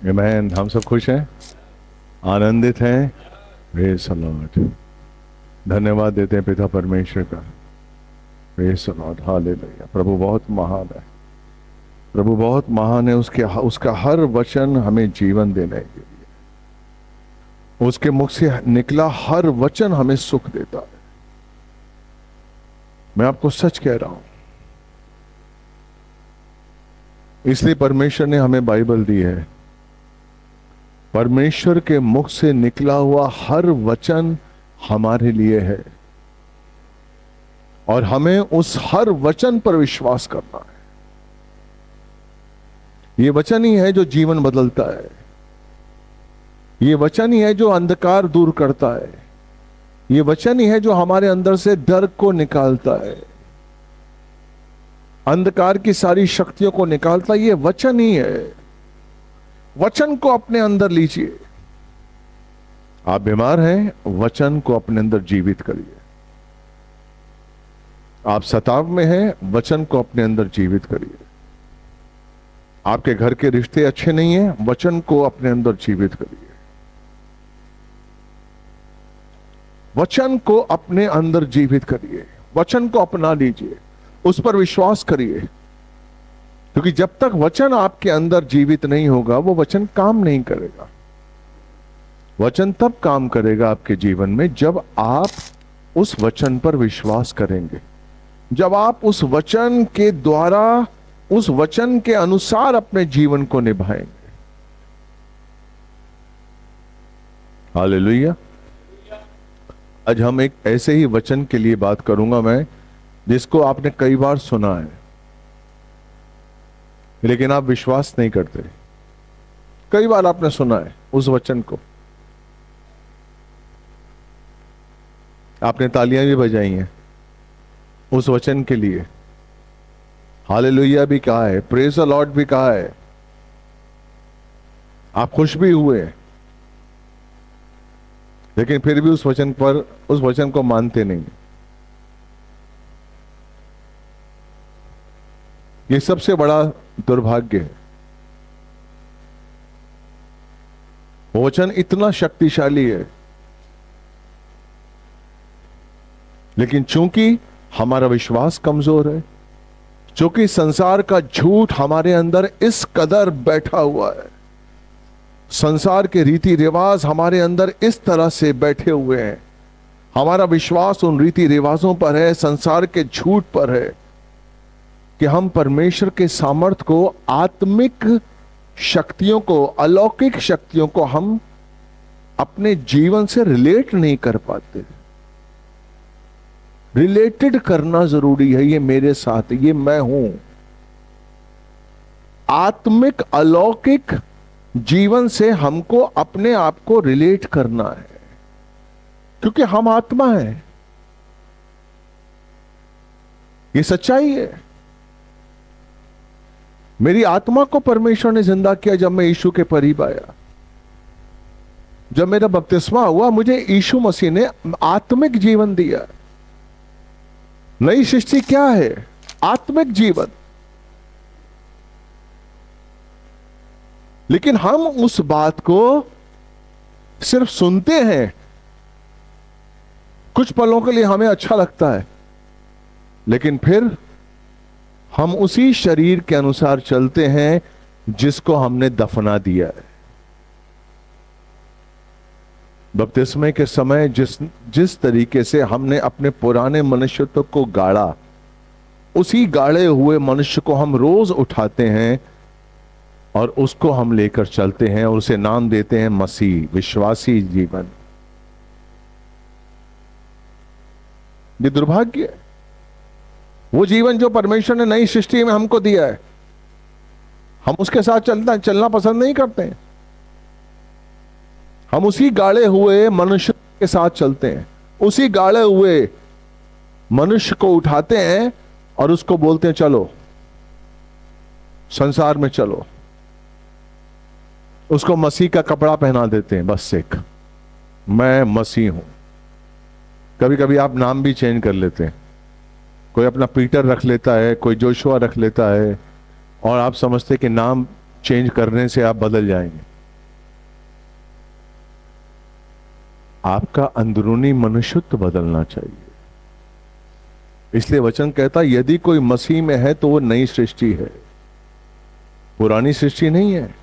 आमेन। हम सब खुश हैं, आनंदित हैं। Praise the Lord. धन्यवाद देते हैं पिता परमेश्वर का। Praise the Lord, hallelujah. प्रभु बहुत महान है, प्रभु बहुत महान है। उसका हर वचन हमें जीवन देने के लिए, उसके मुख से निकला हर वचन हमें सुख देता है। मैं आपको सच कह रहा हूं, इसलिए परमेश्वर ने हमें बाइबल दी है। परमेश्वर के मुख से निकला हुआ हर वचन हमारे लिए है और हमें उस हर वचन पर विश्वास करना है। ये वचन ही है जो जीवन बदलता है, ये वचन ही है जो अंधकार दूर करता है, ये वचन ही है जो हमारे अंदर से डर को निकालता है, अंधकार की सारी शक्तियों को निकालता है। ये वचन ही है। वचन को अपने अंदर लीजिए। आप बीमार हैं, वचन को अपने अंदर जीवित करिए। आप सताव में हैं, वचन को अपने अंदर जीवित करिए। आपके घर के रिश्ते अच्छे नहीं हैं, वचन को अपने अंदर जीवित करिए। वचन को अपने अंदर जीवित करिए, वचन को अपना लीजिए, उस पर विश्वास करिए। क्योंकि जब तक वचन आपके अंदर जीवित नहीं होगा, वो वचन काम नहीं करेगा। वचन तब काम करेगा आपके जीवन में जब आप उस वचन पर विश्वास करेंगे, जब आप उस वचन के द्वारा, उस वचन के अनुसार अपने जीवन को निभाएंगे। हालेलुया। आज हम एक ऐसे ही वचन के लिए बात करूंगा मैं, जिसको आपने कई बार सुना है लेकिन आप विश्वास नहीं करते। कई बार आपने सुना है उस वचन को, आपने तालियां भी बजाई हैं उस वचन के लिए, हालेलुया भी कहा है, प्रेज द लॉर्ड भी कहा है, आप खुश भी हुए, लेकिन फिर भी उस वचन को मानते नहीं। ये सबसे बड़ा दुर्भाग्य है। वो वचन इतना शक्तिशाली है, लेकिन चूंकि हमारा विश्वास कमजोर है, चूंकि संसार का झूठ हमारे अंदर इस कदर बैठा हुआ है, संसार के रीति रिवाज हमारे अंदर इस तरह से बैठे हुए हैं, हमारा विश्वास उन रीति रिवाजों पर है, संसार के झूठ पर है, कि हम परमेश्वर के सामर्थ्य को, आत्मिक शक्तियों को, अलौकिक शक्तियों को हम अपने जीवन से रिलेट नहीं कर पाते। रिलेटेड करना जरूरी है। ये मेरे साथ, ये मैं हूं। आत्मिक अलौकिक जीवन से हमको अपने आप को रिलेट करना है, क्योंकि हम आत्मा है। ये सच्चाई है। मेरी आत्मा को परमेश्वर ने जिंदा किया जब मैं यीशु के करीब आया। जब मेरा बपतिस्मा हुआ, मुझे यीशु मसीह ने आत्मिक जीवन दिया। नई सृष्टि क्या है? आत्मिक जीवन। लेकिन हम उस बात को सिर्फ सुनते हैं, कुछ पलों के लिए हमें अच्छा लगता है, लेकिन फिर हम उसी शरीर के अनुसार चलते हैं जिसको हमने दफना दिया है। बपतिस्मे के समय जिस तरीके से हमने अपने पुराने मनुष्यत्व को गाड़ा, उसी गाड़े हुए मनुष्य को हम रोज उठाते हैं और उसको हम लेकर चलते हैं और उसे नाम देते हैं मसीह, विश्वासी जीवन। ये दुर्भाग्य है। वो जीवन जो परमेश्वर ने नई सृष्टि में हमको दिया है, हम उसके साथ चलना पसंद नहीं करते हैं। हम उसी गाड़े हुए मनुष्य के साथ चलते हैं, उसी गाड़े हुए मनुष्य को उठाते हैं और उसको बोलते हैं चलो संसार में चलो। उसको मसीह का कपड़ा पहना देते हैं, बस एक मैं मसीह हूं। कभी कभी आप नाम भी चेंज कर लेते हैं। कोई अपना पीटर रख लेता है, कोई जोशुआ रख लेता है, और आप समझते कि नाम चेंज करने से आप बदल जाएंगे। आपका अंदरूनी मनुष्यत्व बदलना चाहिए। इसलिए वचन कहता है यदि कोई मसीह में है तो वो नई सृष्टि है, पुरानी सृष्टि नहीं है।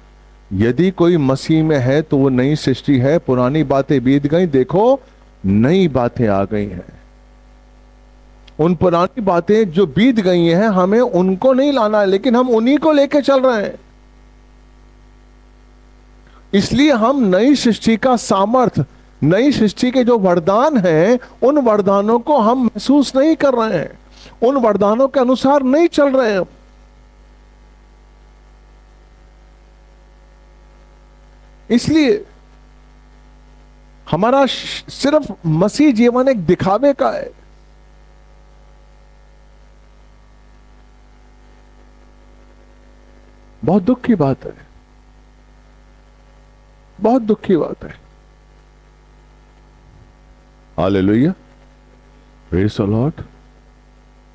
यदि कोई मसीह में है तो वो नई सृष्टि है, पुरानी बातें बीत गई, देखो नई बातें आ गई हैं। उन पुरानी बातें जो बीत गई हैं हमें उनको नहीं लाना है, लेकिन हम उन्हीं को लेके चल रहे हैं। इसलिए हम नई सृष्टि का सामर्थ, नई सृष्टि के जो वरदान हैं उन वरदानों को हम महसूस नहीं कर रहे हैं, उन वरदानों के अनुसार नहीं चल रहे हैं। इसलिए हमारा सिर्फ मसीह जीवन एक दिखावे का है। बहुत दुख की बात है, बहुत दुख की बात है। Hallelujah, praise the Lord.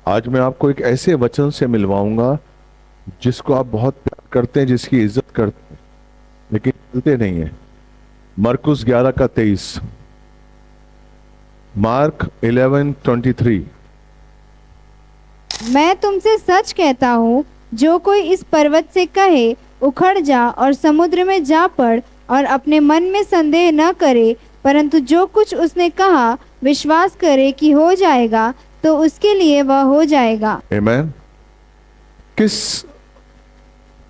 आज मैं आपको एक ऐसे वचन से मिलवाऊंगा जिसको आप बहुत प्यार करते हैं, जिसकी इज्जत करते हैं, लेकिन चलते नहीं है। मरकुस 11:23, मार्क 11:23। मैं तुमसे सच कहता हूँ, जो कोई इस पर्वत से कहे उखड़ जा और समुद्र में जा पड़, और अपने मन में संदेह न करे, परंतु जो कुछ उसने कहा विश्वास करे कि हो जाएगा, तो उसके लिए वह हो जाएगा। आमीन। किस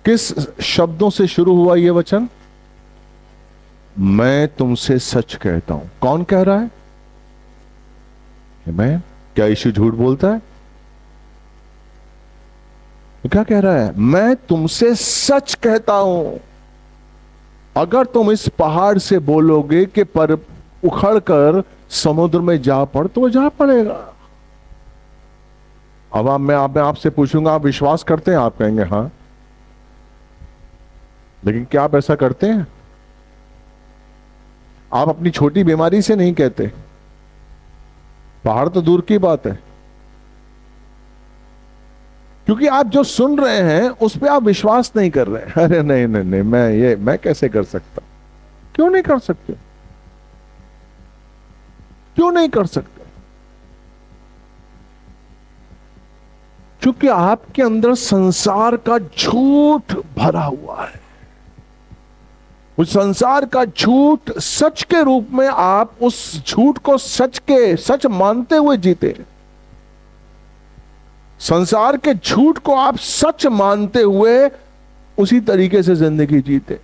किस शब्दों से शुरू हुआ यह वचन? मैं तुमसे सच कहता हूं। कौन कह रहा है? आमीन। क्या यीशु झूठ बोलता है? तो क्या कह रहा है? मैं तुमसे सच कहता हूं, अगर तुम इस पहाड़ से बोलोगे कि पर उखड़ कर समुद्र में जा पड़, तो वो जा पड़ेगा। अब मैं आपसे पूछूंगा, आप विश्वास करते हैं? आप कहेंगे हाँ। लेकिन क्या आप ऐसा करते हैं? आप अपनी छोटी बीमारी से नहीं कहते, पहाड़ तो दूर की बात है, क्योंकि आप जो सुन रहे हैं उस पर आप विश्वास नहीं कर रहे हैं। अरे नहीं नहीं नहीं, मैं कैसे कर सकता? क्यों नहीं कर सकते? क्यों नहीं कर सकते? क्योंकि आपके अंदर संसार का झूठ भरा हुआ है। उस संसार का झूठ सच के रूप में आप उस झूठ को सच मानते हुए जीते। संसार के झूठ को आप सच मानते हुए उसी तरीके से जिंदगी जीते।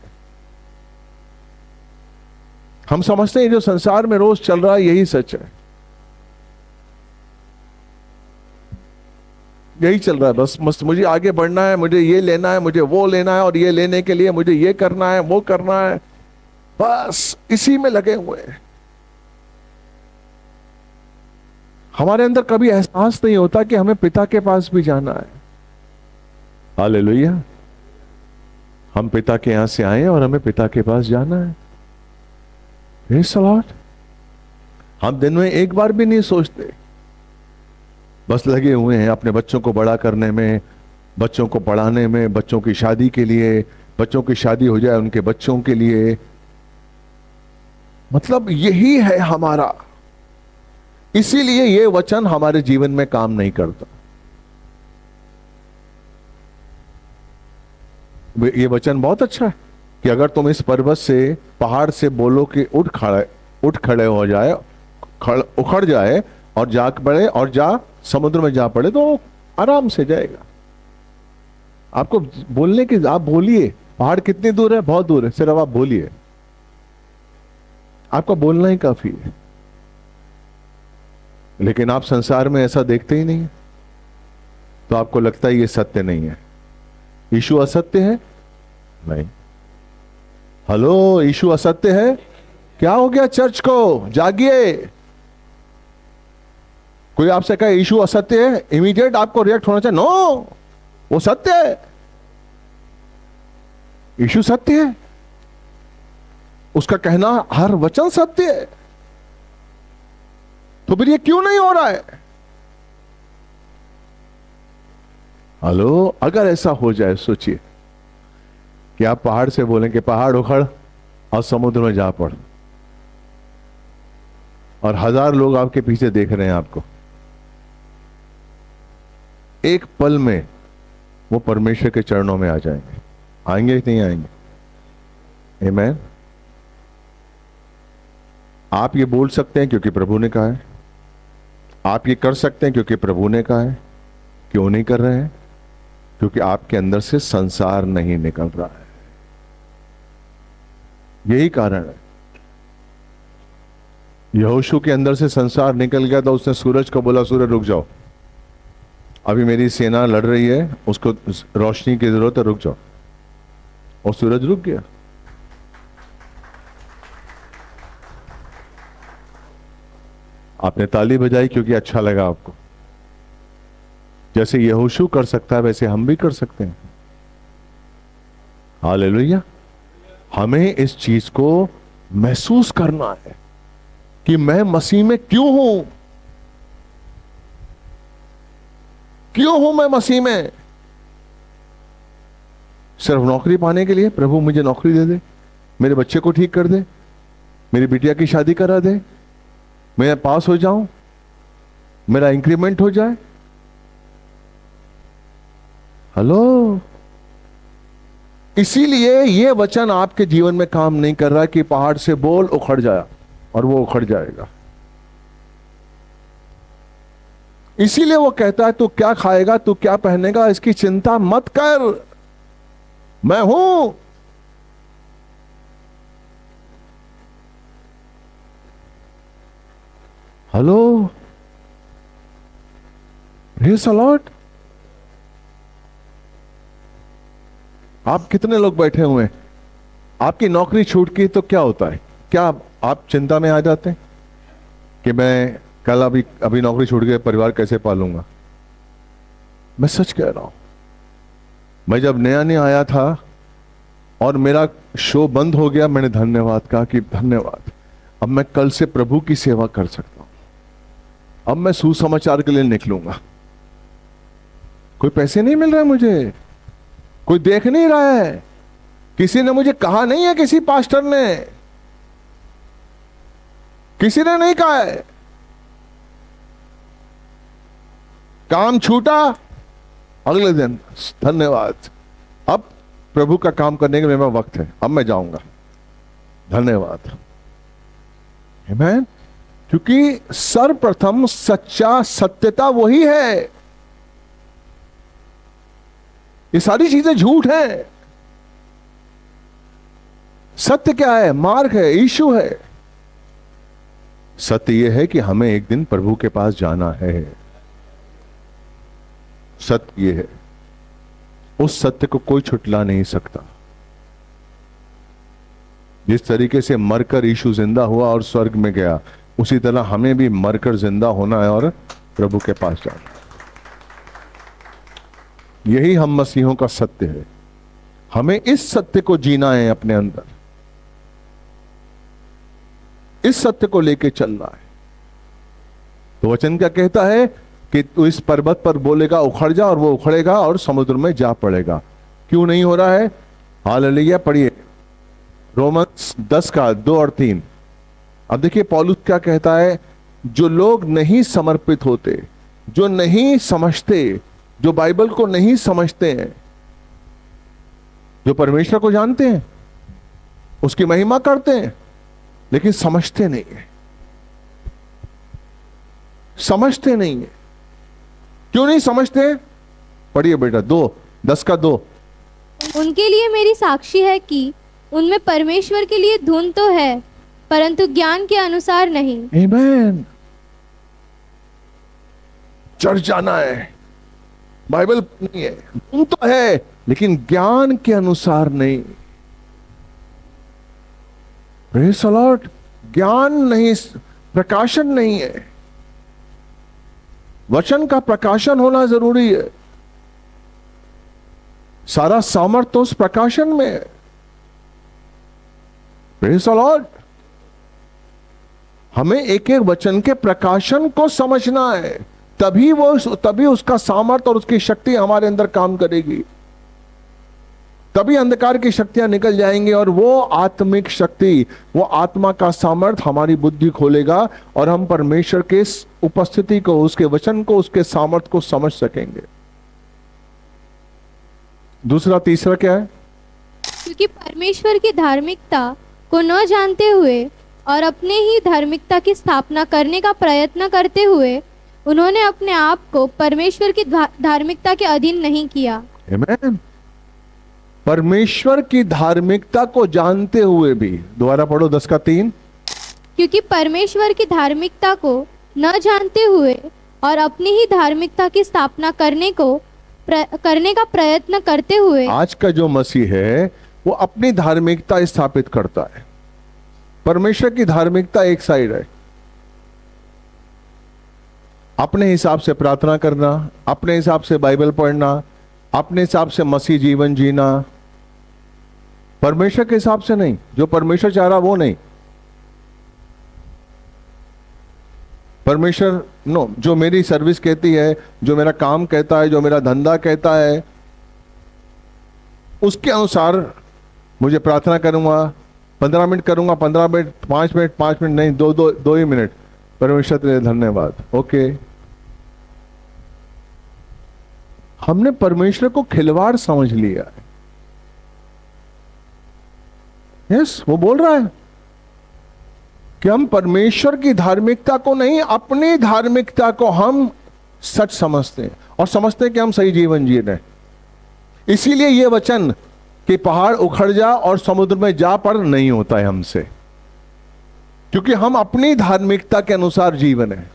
हम समझते हैं जो संसार में रोज चल रहा है यही सच है, यही चल रहा है, बस मस्त मुझे आगे बढ़ना है, मुझे ये लेना है, मुझे वो लेना है, और ये लेने के लिए मुझे ये करना है, वो करना है, बस इसी में लगे हुए हैं। हमारे अंदर कभी एहसास नहीं होता कि हमें पिता के पास भी जाना है। हालेलुया, हम पिता के यहां से आए और हमें पिता के पास जाना है। Praise the Lord. हम दिन में एक बार भी नहीं सोचते, बस लगे हुए हैं अपने बच्चों को बड़ा करने में, बच्चों को पढ़ाने में, बच्चों की शादी के लिए, बच्चों की शादी हो जाए उनके बच्चों के लिए। मतलब यही है हमारा। इसीलिए ये वचन हमारे जीवन में काम नहीं करता। ये वचन बहुत अच्छा है कि अगर तुम इस पर्वत से, पहाड़ से बोलो कि उठ खड़े हो जाए, उखड़ जाए और जा पड़े, और जा समुद्र में जा पड़े, तो आराम से जाएगा। आपको बोलने की, आप बोलिए पहाड़ कितनी दूर है? बहुत दूर है, सिर्फ आप बोलिए, आपका बोलना ही काफी है। लेकिन आप संसार में ऐसा देखते ही नहीं, तो आपको लगता है ये सत्य नहीं है। यीशु असत्य है? नहीं। हेलो, यीशु असत्य है? क्या हो गया चर्च को? जागिए। कोई आपसे कहे यीशु असत्य है, इमीडिएट आपको रिएक्ट होना चाहिए, नो वो सत्य है, यीशु सत्य है, उसका कहना हर वचन सत्य है। तो फिर ये क्यों नहीं हो रहा है? हेलो, अगर ऐसा हो जाए, सोचिए कि आप पहाड़ से बोलें कि पहाड़ उखड़ और समुद्र में जा पड़, और 1000 लोग आपके पीछे देख रहे हैं आपको, एक पल में वो परमेश्वर के चरणों में आ जाएंगे। आएंगे कि नहीं आएंगे? आमीन। आप ये बोल सकते हैं क्योंकि प्रभु ने कहा है, आप ये कर सकते हैं क्योंकि प्रभु ने कहा है। क्यों नहीं कर रहे हैं? क्योंकि आपके अंदर से संसार नहीं निकल रहा है, यही कारण है। यहोशू के अंदर से संसार निकल गया तो उसने सूरज को बोला, सूरज रुक जाओ, अभी मेरी सेना लड़ रही है, उसको रोशनी की जरूरत है, रुक जाओ। और सूरज रुक गया। आपने ताली बजाई क्योंकि अच्छा लगा आपको। जैसे यहोशू कर सकता है वैसे हम भी कर सकते हैं। हालेलुया। हमें इस चीज को महसूस करना है कि मैं मसीह में क्यों हूं, क्यों हूं मैं मसीह में। सिर्फ नौकरी पाने के लिए? प्रभु मुझे नौकरी दे दे, मेरे बच्चे को ठीक कर दे, मेरी बिटिया की शादी करा दे, मैं पास हो जाऊं, मेरा इंक्रीमेंट हो जाए। हेलो, इसीलिए यह वचन आपके जीवन में काम नहीं कर रहा कि पहाड़ से बोल उखड़ जाए, और वो उखड़ जाएगा। इसीलिए वो कहता है तू क्या खाएगा, तू क्या पहनेगा, इसकी चिंता मत कर, मैं हूं। Hello, praise the Lord. आप कितने लोग बैठे हुए हैं, आपकी नौकरी छूट गई तो क्या होता है? क्या आप चिंता में आ जाते हैं कि मैं कल अभी नौकरी छूट गई, परिवार कैसे पालूंगा? मैं सच कह रहा हूं, मैं जब नया नया आया था और मेरा शो बंद हो गया, मैंने धन्यवाद कहा कि धन्यवाद, अब मैं कल से प्रभु की सेवा कर सकता हूं, अब मैं सुसमाचार के लिए निकलूंगा। कोई पैसे नहीं मिल रहे मुझे, कोई देख नहीं रहा है, किसी ने मुझे कहा नहीं है, किसी पास्टर ने, किसी ने नहीं कहा है। काम छूटा, अगले दिन धन्यवाद, अब प्रभु का काम करने के लिए मेरा वक्त है, अब मैं जाऊंगा, धन्यवाद। आमीन। क्योंकि सर्वप्रथम सच्चा सत्यता वही है, ये सारी चीजें झूठ है। सत्य क्या है? मार्ग है, यीशु है। सत्य यह है कि हमें एक दिन प्रभु के पास जाना है। सत्य यह है, उस सत्य को कोई छुटला नहीं सकता। जिस तरीके से मरकर यीशु जिंदा हुआ और स्वर्ग में गया, उसी तरह हमें भी मरकर जिंदा होना है और प्रभु के पास जाना है। यही हम मसीहों का सत्य है। हमें इस सत्य को जीना है अपने अंदर, इस सत्य को लेके चलना है। तो वचन क्या कहता है कि तू इस पर्वत पर बोलेगा उखड़ जा, और वो उखड़ेगा और समुद्र में जा पड़ेगा। क्यों नहीं हो रहा है? हालेलुया। पढ़िए रोमन्स 10 का 2 और 3। अब देखिए पौलुस क्या कहता है, जो लोग नहीं समर्पित होते, जो नहीं समझते, जो बाइबल को नहीं समझते हैं, जो परमेश्वर को जानते हैं, उसकी महिमा करते हैं, लेकिन समझते नहीं है, समझते नहीं है। क्यों नहीं समझते? पढ़िए बेटा 10 का 2। उनके लिए मेरी साक्षी है कि उनमें परमेश्वर के लिए धुन तो है, परंतु ज्ञान के अनुसार नहीं। आमीन। चर्च जाना है, बाइबल नहीं है, धुन तो है, लेकिन ज्ञान के अनुसार नहीं। Praise the Lord. ज्ञान नहीं, प्रकाशन नहीं है। वचन का प्रकाशन होना जरूरी है। सारा सामर्थ्य उस प्रकाशन में है। Praise the Lord. हमें एक एक वचन के प्रकाशन को समझना है, तभी उसका सामर्थ्य और उसकी शक्ति हमारे अंदर काम करेगी। तभी अंधकार की शक्तियां निकल जाएंगी और वो आत्मिक शक्ति, वो आत्मा का सामर्थ हमारी बुद्धि खोलेगा और हम परमेश्वर के उपस्थिति को, उसके वचन को, उसके सामर्थ को समझ सकेंगे। दूसरा, तीसरा क्या है? क्योंकि परमेश्वर की धार्मिकता को न जानते हुए और अपने ही धार्मिकता की स्थापना करने का प्रयत्न करते हुए उन्होंने अपने आप को परमेश्वर की धार्मिकता के अधीन नहीं किया। आमीन। परमेश्वर की धार्मिकता को जानते हुए भी, दोबारा पढ़ो 10:3। क्योंकि परमेश्वर की धार्मिकता को न जानते हुए और अपनी ही धार्मिकता की स्थापना करने का प्रयत्न करते हुए, आज का जो मसीह है वो अपनी धार्मिकता स्थापित करता है। परमेश्वर की धार्मिकता एक साइड है, अपने हिसाब से प्रार्थना करना, अपने हिसाब से बाइबल पढ़ना, अपने हिसाब से मसीह जीवन जीना, परमेश्वर के हिसाब से नहीं। जो परमेश्वर चाह रहा वो नहीं। परमेश्वर नो, जो मेरी सर्विस कहती है, जो मेरा काम कहता है, जो मेरा धंधा कहता है, उसके अनुसार मुझे प्रार्थना करूंगा। 15 मिनट करूंगा, 15 मिनट, 5 मिनट, 5 मिनट नहीं, दो ही मिनट। परमेश्वर तेरे धन्यवाद, ओके। हमने परमेश्वर को खिलवाड़ समझ लिया है। यस, वो बोल रहा है कि हम परमेश्वर की धार्मिकता को नहीं, अपनी धार्मिकता को हम सच समझते हैं और समझते हैं कि हम सही जीवन जी रहे हैं। इसीलिए यह वचन कि पहाड़ उखड़ जा और समुद्र में जा पर नहीं होता है हमसे, क्योंकि हम अपनी धार्मिकता के अनुसार जीवन है।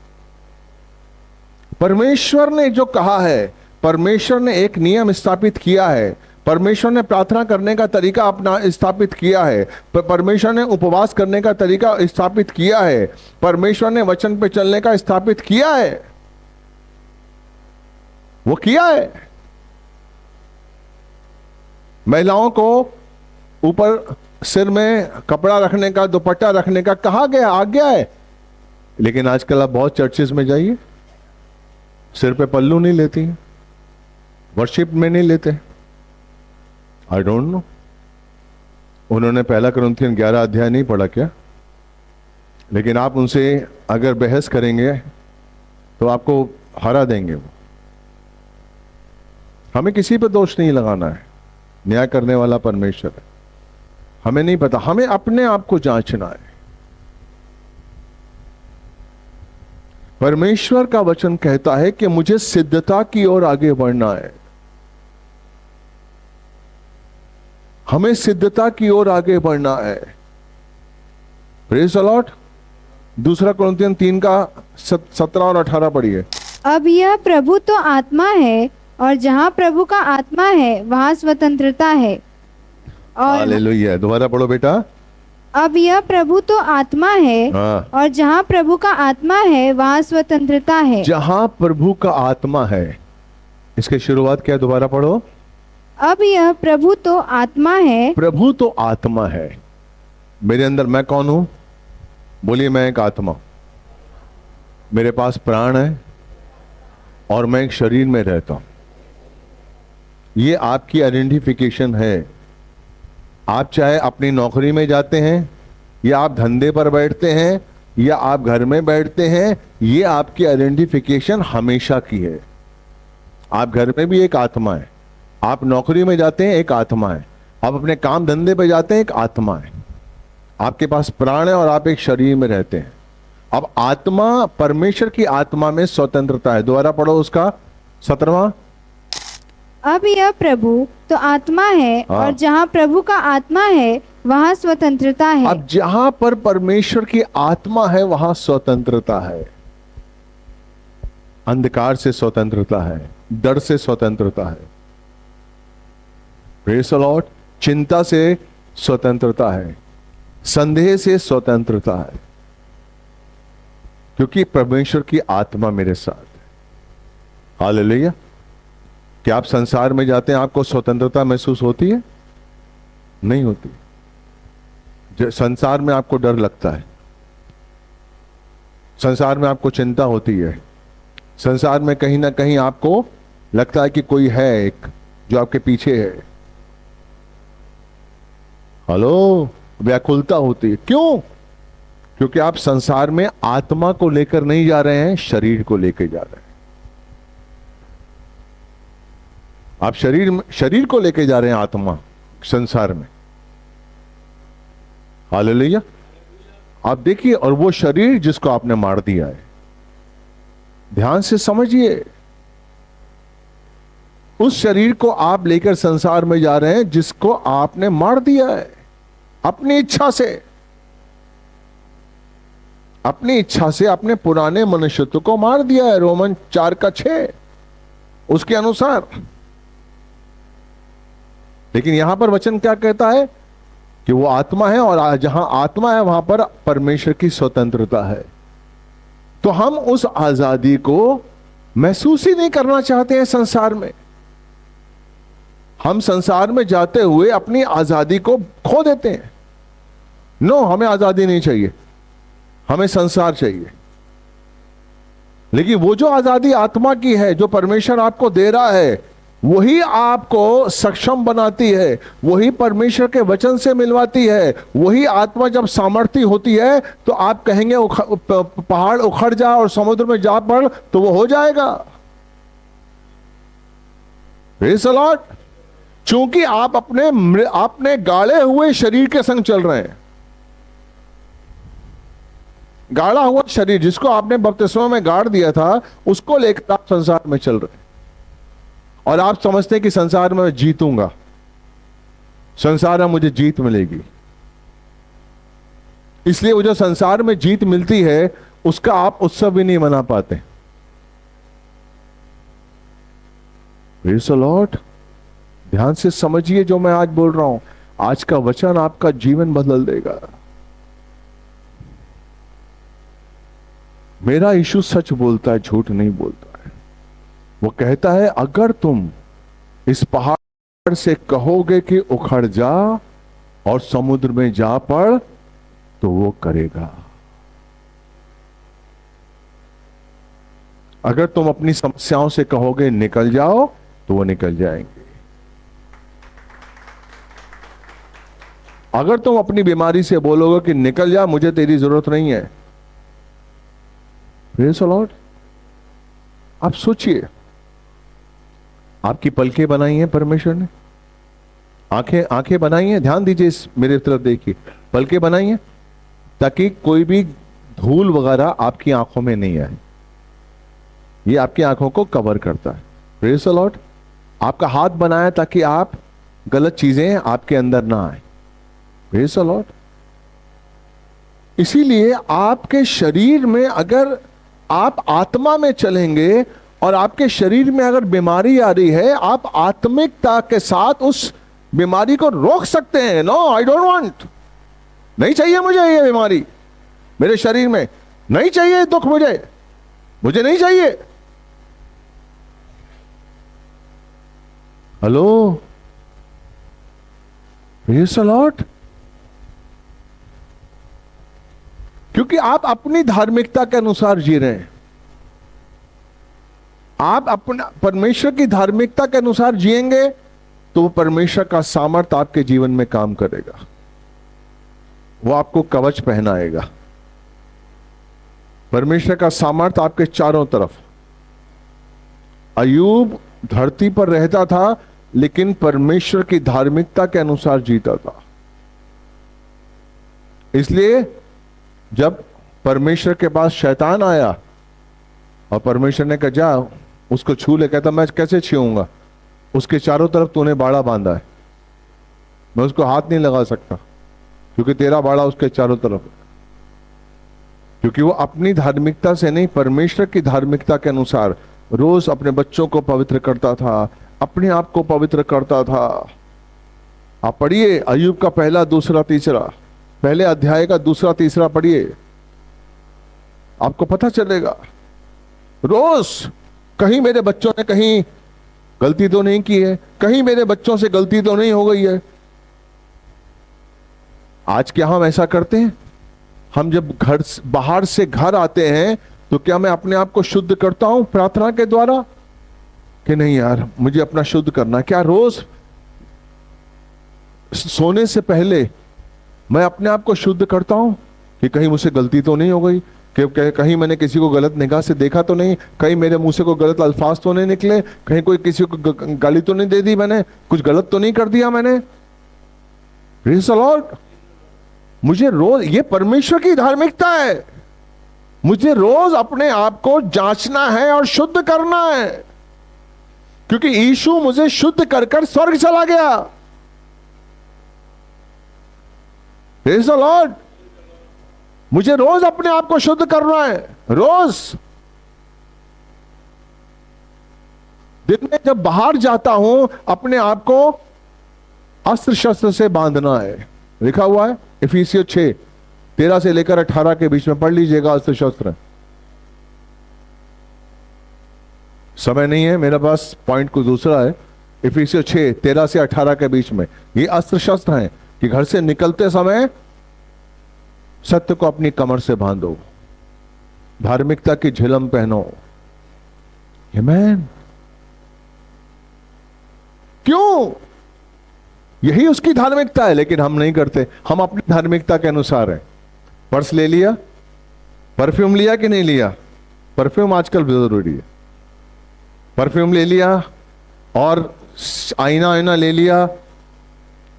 परमेश्वर ने जो कहा है, परमेश्वर ने एक नियम स्थापित किया है, परमेश्वर ने प्रार्थना करने का तरीका अपना स्थापित किया है, परमेश्वर ने उपवास करने का तरीका स्थापित किया है, परमेश्वर ने वचन पे चलने का स्थापित किया है, वो किया है। महिलाओं को ऊपर सिर में कपड़ा रखने का, दुपट्टा रखने का कहा गया, आज्ञा है। लेकिन आजकल आप बहुत चर्चेस में जाइए, सिर पे पल्लू नहीं लेती, वर्शिप में नहीं लेते। आई डोंट नो, उन्होंने 1 कुरिन्थियन 11 अध्याय नहीं पढ़ा क्या? लेकिन आप उनसे अगर बहस करेंगे तो आपको हरा देंगे वो। हमें किसी पे दोष नहीं लगाना है, न्याय करने वाला परमेश्वर है। हमें नहीं पता, हमें अपने आप को जांचना है। परमेश्वर का वचन कहता है कि मुझे सिद्धता की ओर आगे बढ़ना है, हमें सिद्धता की ओर आगे बढ़ना है। Praise the Lord. 2 कुरिन्थियन 3 का 17 और 18 पढ़िए। अब यह प्रभु तो आत्मा है और जहाँ प्रभु का आत्मा है वहाँ स्वतंत्रता है। और हालेलुया, दोबारा पढ़ो बेटा। अब यह प्रभु तो आत्मा है हाँ। और जहाँ प्रभु का आत्मा है वहाँ स्वतंत्रता है। जहां प्रभु का आत्मा है, इसकी शुरुआत क्या है? दोबारा पढ़ो। अब यह प्रभु तो आत्मा है। प्रभु तो आत्मा है। मेरे अंदर मैं कौन हूं? बोलिए, मैं एक आत्मा, मेरे पास प्राण है और मैं एक शरीर में रहता हूं। ये आपकी आइडेंटिफिकेशन है। आप चाहे अपनी नौकरी में जाते हैं, या आप धंधे पर बैठते हैं, या आप घर में बैठते हैं, ये आपकी आइडेंटिफिकेशन हमेशा की है। आप घर में भी एक आत्मा है, आप नौकरी में जाते हैं एक आत्मा है, आप अपने काम धंधे पे जाते हैं एक आत्मा है, आपके पास प्राण है और आप एक शरीर में रहते हैं। अब आत्मा, परमेश्वर की आत्मा में स्वतंत्रता है। दोबारा पढ़ो उसका 17वां। अब यह प्रभु तो आत्मा है और जहाँ प्रभु का आत्मा है वहाँ स्वतंत्रता है। अब जहां पर परमेश्वर की आत्मा है वहां स्वतंत्रता है। अंधकार से स्वतंत्रता है, डर से स्वतंत्रता है, प्रेज़ द लॉर्ड, चिंता से स्वतंत्रता है, संदेह से स्वतंत्रता है, क्योंकि परमेश्वर की आत्मा मेरे साथ है। हालेलुया। क्या आप संसार में जाते हैं, आपको स्वतंत्रता महसूस होती है? नहीं होती। संसार में आपको डर लगता है, संसार में आपको चिंता होती है, संसार में कहीं ना कहीं आपको लगता है कि कोई है एक जो आपके पीछे है। हेलो, व्याकुलता होती है। क्यों? क्योंकि आप संसार में आत्मा को लेकर नहीं जा रहे हैं, शरीर को लेकर जा रहे हैं। आप शरीर को लेकर जा रहे हैं, आत्मा संसार में। हालेलुया। आप देखिए, और वो शरीर जिसको आपने मार दिया है, ध्यान से समझिए, उस शरीर को आप लेकर संसार में जा रहे हैं जिसको आपने मार दिया है अपनी इच्छा से। अपनी इच्छा से अपने पुराने मनुष्यत्व को मार दिया है। रोमन 4:6 उसके अनुसार। लेकिन यहां पर वचन क्या कहता है कि वो आत्मा है, और जहां आत्मा है वहां पर परमेश्वर की स्वतंत्रता है। तो हम उस आजादी को महसूस ही नहीं करना चाहते हैं संसार में। हम संसार में जाते हुए अपनी आजादी को खो देते हैं। नो, हमें आजादी नहीं चाहिए, हमें संसार चाहिए। लेकिन वो जो आजादी आत्मा की है, जो परमेश्वर आपको दे रहा है, वही आपको सक्षम बनाती है, वही परमेश्वर के वचन से मिलवाती है। वही आत्मा जब सामर्थ्य होती है तो आप कहेंगे पहाड़ उखड़ जा और समुद्र में जा पड़, तो वो हो जाएगा। Praise the Lord. चूंकि आप अपने गाड़े हुए शरीर के संग चल रहे हैं। गाड़ा हुआ शरीर जिसको आपने बपतिस्मा में गाड़ दिया था, उसको लेकर आप संसार में चल रहे हैं। और आप समझते हैं कि संसार में मैं जीतूंगा, संसार में मुझे जीत मिलेगी। इसलिए वो जो संसार में जीत मिलती है उसका आप उत्सव भी नहीं मना पाते। Praise the Lord. ध्यान से समझिए जो मैं आज बोल रहा हूं। आज का वचन आपका जीवन बदल देगा। मेरा यीशु सच बोलता है, झूठ नहीं बोलता है। वो कहता है, अगर तुम इस पहाड़ से कहोगे कि उखड़ जा और समुद्र में जा पड़, तो वो करेगा। अगर तुम अपनी समस्याओं से कहोगे निकल जाओ, तो वो निकल जाएंगे। अगर तुम अपनी बीमारी से बोलोगे कि निकल जा, मुझे तेरी जरूरत नहीं है, प्रेज़ द लॉर्ड। आप सोचिए, आपकी पलकें बनाई हैं परमेश्वर ने, आंखें बनाई हैं। ध्यान दीजिए, इस मेरे तरफ देखिए, पलकें बनाई हैं ताकि कोई भी धूल वगैरह आपकी आंखों में नहीं आए। ये आपकी आंखों को कवर करता है। Praise the Lord. आपका हाथ बनाया ताकि आप गलत चीजें आपके अंदर ना आए। Praise the Lord. इसीलिए आपके शरीर में अगर आप आत्मा में चलेंगे और आपके शरीर में अगर बीमारी आ रही है, आप आत्मिकता के साथ उस बीमारी को रोक सकते हैं। नो, आई डोंट वांट, नहीं चाहिए मुझे ये बीमारी मेरे शरीर में, नहीं चाहिए दुख, मुझे नहीं चाहिए। Hello, praise the Lord. क्योंकि आप अपनी धार्मिकता के अनुसार जी रहे हैं। आप अपना परमेश्वर की धार्मिकता के अनुसार जिएंगे तो वो परमेश्वर का सामर्थ आपके जीवन में काम करेगा। वो आपको कवच पहनाएगा। परमेश्वर का सामर्थ आपके चारों तरफ। अय्यूब धरती पर रहता था लेकिन परमेश्वर की धार्मिकता के अनुसार जीता था। इसलिए जब परमेश्वर के पास शैतान आया और परमेश्वर ने कहा जा उसको छू ले, कहता मैं कैसे छूऊंगा, उसके चारों तरफ तूने बाड़ा बांधा है, मैं उसको हाथ नहीं लगा सकता क्योंकि तेरा बाड़ा उसके चारों तरफ है। क्योंकि वो अपनी धार्मिकता से नहीं, परमेश्वर की धार्मिकता के अनुसार रोज अपने बच्चों को पवित्र करता था, अपने आप को पवित्र करता था। आप पढ़िए अय्यूब का पहला, दूसरा, तीसरा, पहले अध्याय का दूसरा तीसरा पढ़िए, आपको पता चलेगा। रोज कहीं मेरे बच्चों ने कहीं गलती तो नहीं की है, कहीं मेरे बच्चों से गलती तो नहीं हो गई है। आज क्या हम ऐसा करते हैं? हम जब बाहर से घर आते हैं तो क्या मैं अपने आप को शुद्ध करता हूं प्रार्थना के द्वारा कि नहीं यार मुझे अपना शुद्ध करना? क्या रोज सोने से पहले मैं अपने आप को शुद्ध करता हूं कि कहीं मुझसे गलती तो नहीं हो गई, कि कहीं मैंने किसी को गलत निगाह से देखा तो नहीं, कहीं मेरे मुंह से कोई गलत अल्फाज तो नहीं निकले, कहीं कोई किसी को गाली तो नहीं दे दी मैंने, कुछ गलत तो नहीं कर दिया मैंने। Praise the Lord. मुझे रोज, ये परमेश्वर की धार्मिकता है, मुझे रोज अपने आप को जांचना है और शुद्ध करना है, क्योंकि यीशु मुझे शुद्ध कर कर स्वर्ग चला गया। Praise the Lord. मुझे रोज अपने आप को शुद्ध करना है, रोज। दिन में जब बाहर जाता हूं अपने आप को अस्त्र शस्त्र से बांधना है। लिखा हुआ है इफिसियों 6:13 से लेकर 18 के बीच में, पढ़ लीजिएगा अस्त्र शस्त्र। समय नहीं है मेरे पास, पॉइंट कुछ दूसरा है। इफिसियों 6:13 से 18 के बीच में ये अस्त्र शस्त्र हैं कि घर से निकलते समय सत्य को अपनी कमर से बांधो, धार्मिकता की झिलम पहनो। आमीन। क्यों? यही उसकी धार्मिकता है, लेकिन हम नहीं करते। हम अपनी धार्मिकता के अनुसार हैं। पर्स ले लिया, परफ्यूम लिया कि नहीं लिया? परफ्यूम आजकल जरूरी है। परफ्यूम ले लिया और आईना ले लिया।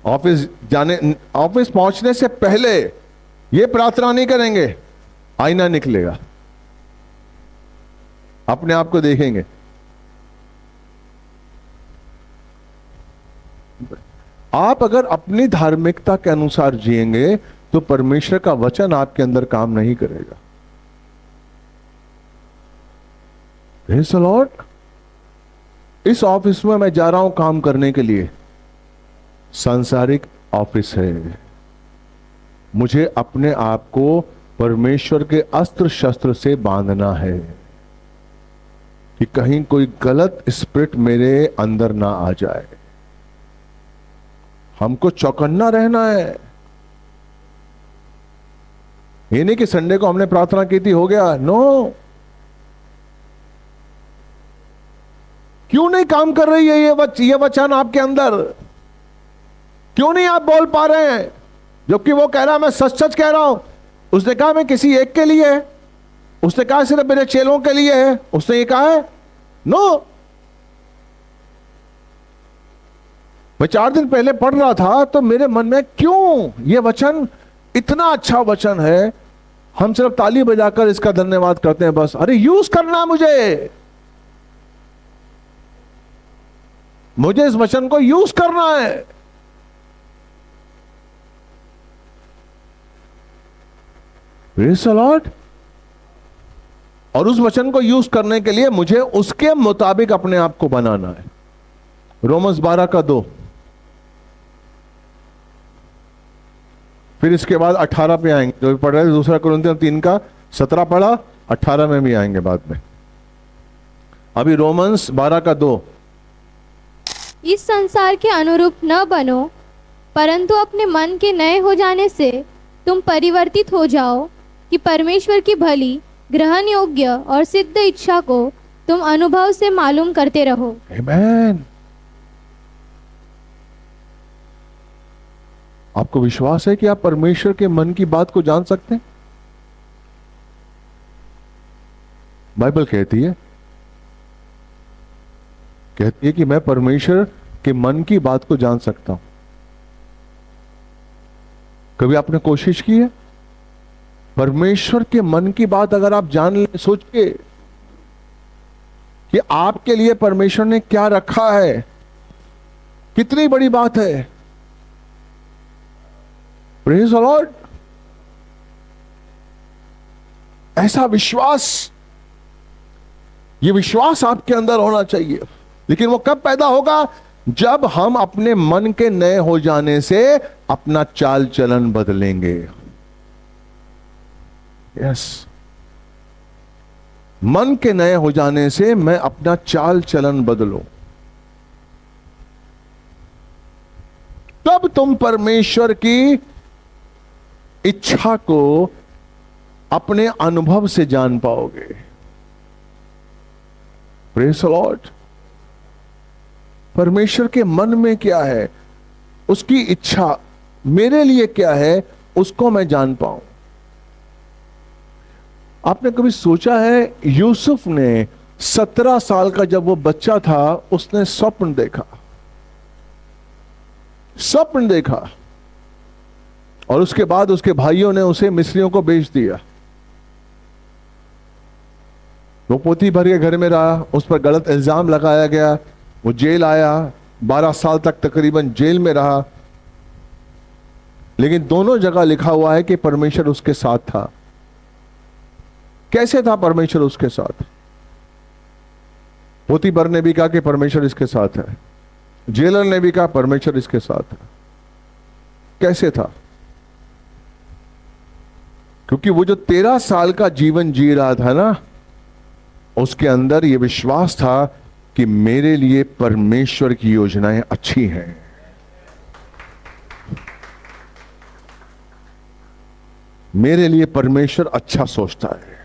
ऑफिस पहुंचने से पहले ये प्रार्थना नहीं करेंगे, आईना निकलेगा, अपने आप को देखेंगे। आप अगर अपनी धार्मिकता के अनुसार जिएंगे तो परमेश्वर का वचन आपके अंदर काम नहीं करेगा। Praise the Lord. इस ऑफिस में मैं जा रहा हूं काम करने के लिए, सांसारिक ऑफिस है। मुझे अपने आप को परमेश्वर के अस्त्र शस्त्र से बांधना है कि कहीं कोई गलत स्पिरिट मेरे अंदर ना आ जाए। हमको चौकन्ना रहना है। ये नहीं कि संडे को हमने प्रार्थना की थी, हो गया। नो। क्यों नहीं काम कर रही है ये वचन आपके अंदर? क्यों नहीं आप बोल पा रहे हैं? जबकि वो कह रहा है मैं सच सच कह रहा हूं। उसने कहा मैं किसी एक के लिए है, उसने कहा सिर्फ मेरे चेलों के लिए है, उसने ये कहा है। नो। मैं 4 दिन पहले पढ़ रहा था तो मेरे मन में क्यों ये वचन इतना अच्छा वचन है, हम सिर्फ ताली बजाकर इसका धन्यवाद करते हैं बस। अरे यूज करना, मुझे इस वचन को यूज करना है। Praise the Lord. और उस वचन को यूज करने के लिए मुझे उसके मुताबिक अपने आप को बनाना है। रोमन्स 12:2। फिर इसके बाद 18 पे आएंगे, जो भी पढ़ रहे हैं। दूसरा कुरिन्थियों 3:17 पढ़ा, 18 में भी आएंगे बाद में। अभी रोमन्स 12:2। इस संसार के अनुरूप न बनो, परंतु अपने मन के नए हो जाने से तुम परिवर्तित हो जाओ कि परमेश्वर की भली, ग्रहण योग्य और सिद्ध इच्छा को तुम अनुभव से मालूम करते रहो। आमीन। आपको विश्वास है कि आप परमेश्वर के मन की बात को जान सकते हैं? बाइबल कहती है कि मैं परमेश्वर के मन की बात को जान सकता हूं। कभी आपने कोशिश की है? परमेश्वर के मन की बात अगर आप जान लें, सोचिए कि आपके लिए परमेश्वर ने क्या रखा है, कितनी बड़ी बात है। Praise the Lord. ऐसा विश्वास, ये विश्वास आपके अंदर होना चाहिए। लेकिन वो कब पैदा होगा? जब हम अपने मन के नए हो जाने से अपना चाल चलन बदलेंगे। यस। मन के नए हो जाने से मैं अपना चाल चलन बदलूं, तब तुम परमेश्वर की इच्छा को अपने अनुभव से जान पाओगे। Praise the Lord. परमेश्वर के मन में क्या है, उसकी इच्छा मेरे लिए क्या है, उसको मैं जान पाऊं। आपने कभी सोचा है, यूसुफ ने 17 साल का जब वो बच्चा था, उसने स्वप्न देखा, स्वप्न देखा, और उसके बाद उसके भाइयों ने उसे मिस्रियों को बेच दिया। वो पोतीफर के घर में रहा, उस पर गलत इल्जाम लगाया गया, वो जेल आया, 12 साल तक तकरीबन जेल में रहा। लेकिन दोनों जगह लिखा हुआ है कि परमेश्वर उसके साथ था। कैसे था परमेश्वर उसके साथ? पोतीफर ने भी कहा कि परमेश्वर इसके साथ है, जेलर ने भी कहा परमेश्वर इसके साथ है। कैसे था? क्योंकि वो जो 13 साल का जीवन जी रहा था ना, उसके अंदर ये विश्वास था कि मेरे लिए परमेश्वर की योजनाएं अच्छी हैं। मेरे लिए परमेश्वर अच्छा सोचता है,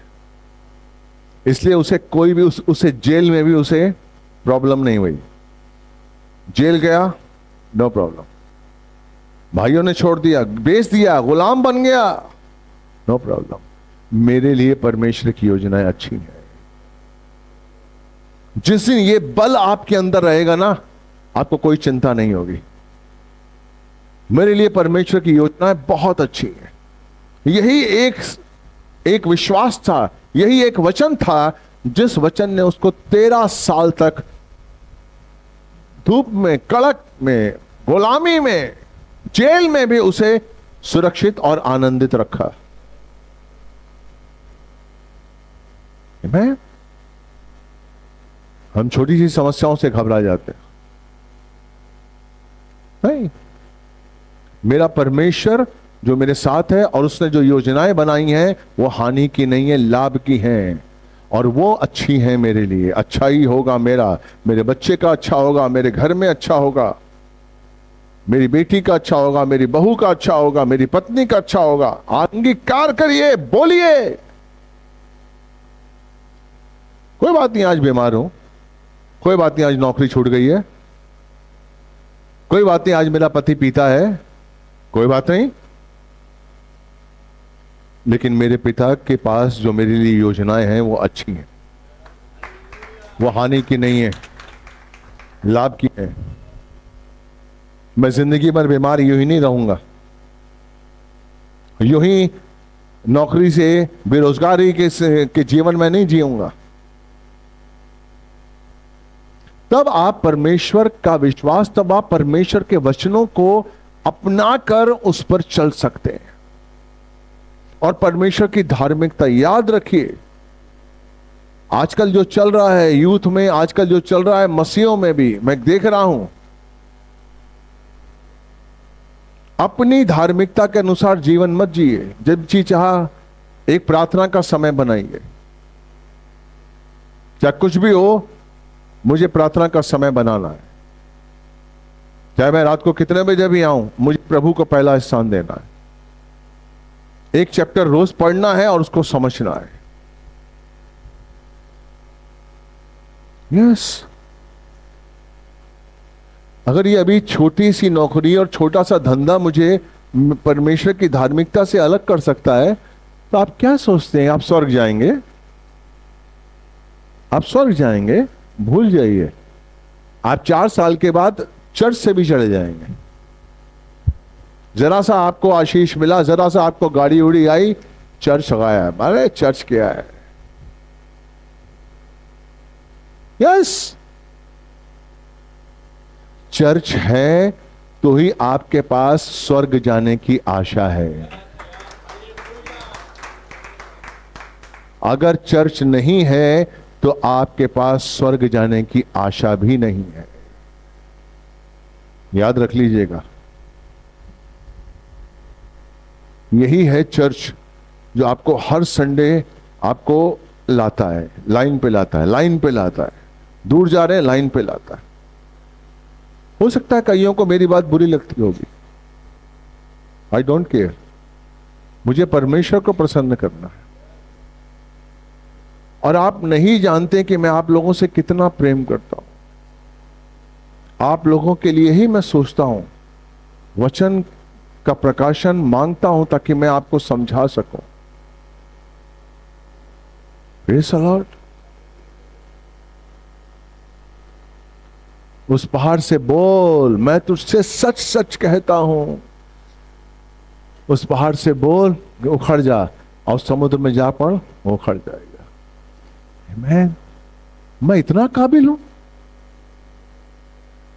इसलिए उसे कोई भी उसे जेल में भी उसे प्रॉब्लम नहीं हुई। जेल गया, नो प्रॉब्लम। भाइयों ने छोड़ दिया, बेच दिया, गुलाम बन गया, नो प्रॉब्लम। मेरे लिए परमेश्वर की योजनाएं अच्छी हैं। जिस दिन ये बल आपके अंदर रहेगा ना, आपको कोई चिंता नहीं होगी। मेरे लिए परमेश्वर की योजनाएं बहुत अच्छी हैं। यही एक विश्वास था, यही एक वचन था, जिस वचन ने उसको 13 साल तक धूप में, कड़क में, गुलामी में, जेल में भी उसे सुरक्षित और आनंदित रखा। मैं हम छोटी सी समस्याओं से घबरा जाते हैं। नहीं, मेरा परमेश्वर जो मेरे साथ है और उसने जो योजनाएं बनाई हैं वो हानि की नहीं है, लाभ की हैं, और वो अच्छी हैं मेरे लिए। अच्छा ही होगा मेरा, मेरे बच्चे का अच्छा होगा, मेरे घर में अच्छा होगा, मेरी बेटी का अच्छा होगा, मेरी बहू का अच्छा होगा, मेरी पत्नी का अच्छा होगा। अंगीकार करिए, बोलिए, कोई बात नहीं आज बीमार हूं, कोई बात नहीं आज नौकरी छूट गई है, कोई बात नहीं आज मेरा पति पीता है, कोई बात नहीं, लेकिन मेरे पिता के पास जो मेरे लिए योजनाएं हैं वो अच्छी हैं, वो हानि की नहीं है, लाभ की है। मैं जिंदगी भर बीमार यूं ही नहीं रहूंगा, यूं ही नौकरी से, बेरोजगारी के जीवन में नहीं जीऊंगा। तब आप परमेश्वर का विश्वास, तब आप परमेश्वर के वचनों को अपनाकर उस पर चल सकते हैं। और परमेश्वर की धार्मिकता, याद रखिए, आजकल जो चल रहा है यूथ में, आजकल जो चल रहा है मसीहों में भी, मैं देख रहा हूं, अपनी धार्मिकता के अनुसार जीवन मत जिए। जब जी चाह एक प्रार्थना का समय बनाइए, चाहे कुछ भी हो, मुझे प्रार्थना का समय बनाना है। चाहे मैं रात को कितने बजे भी आऊं, मुझे प्रभु को पहला स्थान देना है। एक चैप्टर रोज पढ़ना है और उसको समझना है। यस, अगर ये अभी छोटी सी नौकरी और छोटा सा धंधा मुझे परमेश्वर की धार्मिकता से अलग कर सकता है, तो आप क्या सोचते हैं? आप स्वर्ग जाएंगे? आप स्वर्ग जाएंगे? भूल जाइए। आप 4 साल के बाद चर्च से भी चले जाएंगे। जरा सा आपको आशीष मिला, जरा सा आपको गाड़ी उड़ी आई, चर्च गया। अरे चर्च क्या है? यस, चर्च है तो ही आपके पास स्वर्ग जाने की आशा है। अगर चर्च नहीं है तो आपके पास स्वर्ग जाने की आशा भी नहीं है। याद रख लीजिएगा, यही है चर्च जो आपको हर संडे आपको लाता है, लाइन पे लाता है, लाइन पे लाता है। दूर जा रहे हैं, लाइन पे लाता है। हो सकता है कईयों को मेरी बात बुरी लगती होगी, आई डोंट केयर। मुझे परमेश्वर को प्रसन्न करना है। और आप नहीं जानते कि मैं आप लोगों से कितना प्रेम करता हूं। आप लोगों के लिए ही मैं सोचता हूं। वचन का प्रकाशन मांगता हूं ताकि मैं आपको समझा सकूं। Praise the Lord. उस पहाड़ से बोल, मैं तुझसे सच सच कहता हूं। उस पहाड़ से बोल, उखड़ जा, और समुद्र में जा पड़, उखड़ जाएगा। मैं इतना काबिल हूं?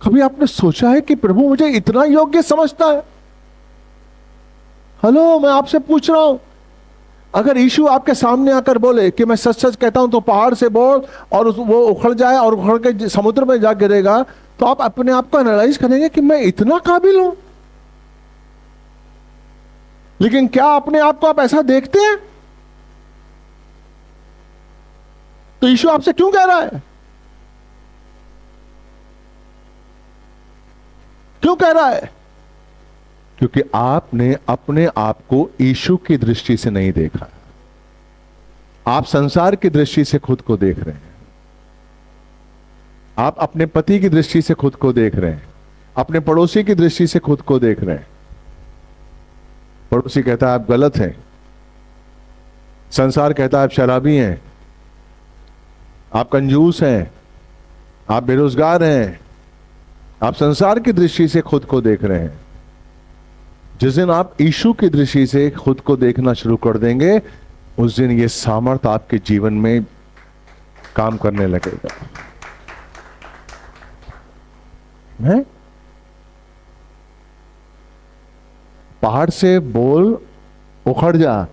कभी आपने सोचा है कि प्रभु मुझे इतना योग्य समझता है? हेलो, मैं आपसे पूछ रहा हूं, अगर यीशु आपके सामने आकर बोले कि मैं सच सच कहता हूं, तो पहाड़ से बोल और वो उखड़ जाए और उखड़ के समुद्र में जा गिरेगा, तो आप अपने आप को एनालाइज करेंगे कि मैं इतना काबिल हूं? लेकिन क्या अपने आप को आप ऐसा देखते हैं? तो यीशु आपसे क्यों कह रहा है? क्यों कह रहा है? क्योंकि आपने अपने आप को यीशु की दृष्टि से नहीं देखा। आप संसार की दृष्टि से खुद को देख रहे हैं। आप अपने पति की दृष्टि से खुद को देख रहे हैं, अपने पड़ोसी की दृष्टि से खुद को देख रहे हैं। पड़ोसी कहता है आप गलत हैं, संसार कहता है आप शराबी हैं, आप कंजूस हैं, आप बेरोजगार हैं। आप संसार की दृष्टि से खुद को देख रहे हैं। जिस दिन आप यीशु की दृष्टि से खुद को देखना शुरू कर देंगे, उस दिन ये सामर्थ आपके जीवन में काम करने लगेगा। है? पहाड़ से बोल, उखड़ जा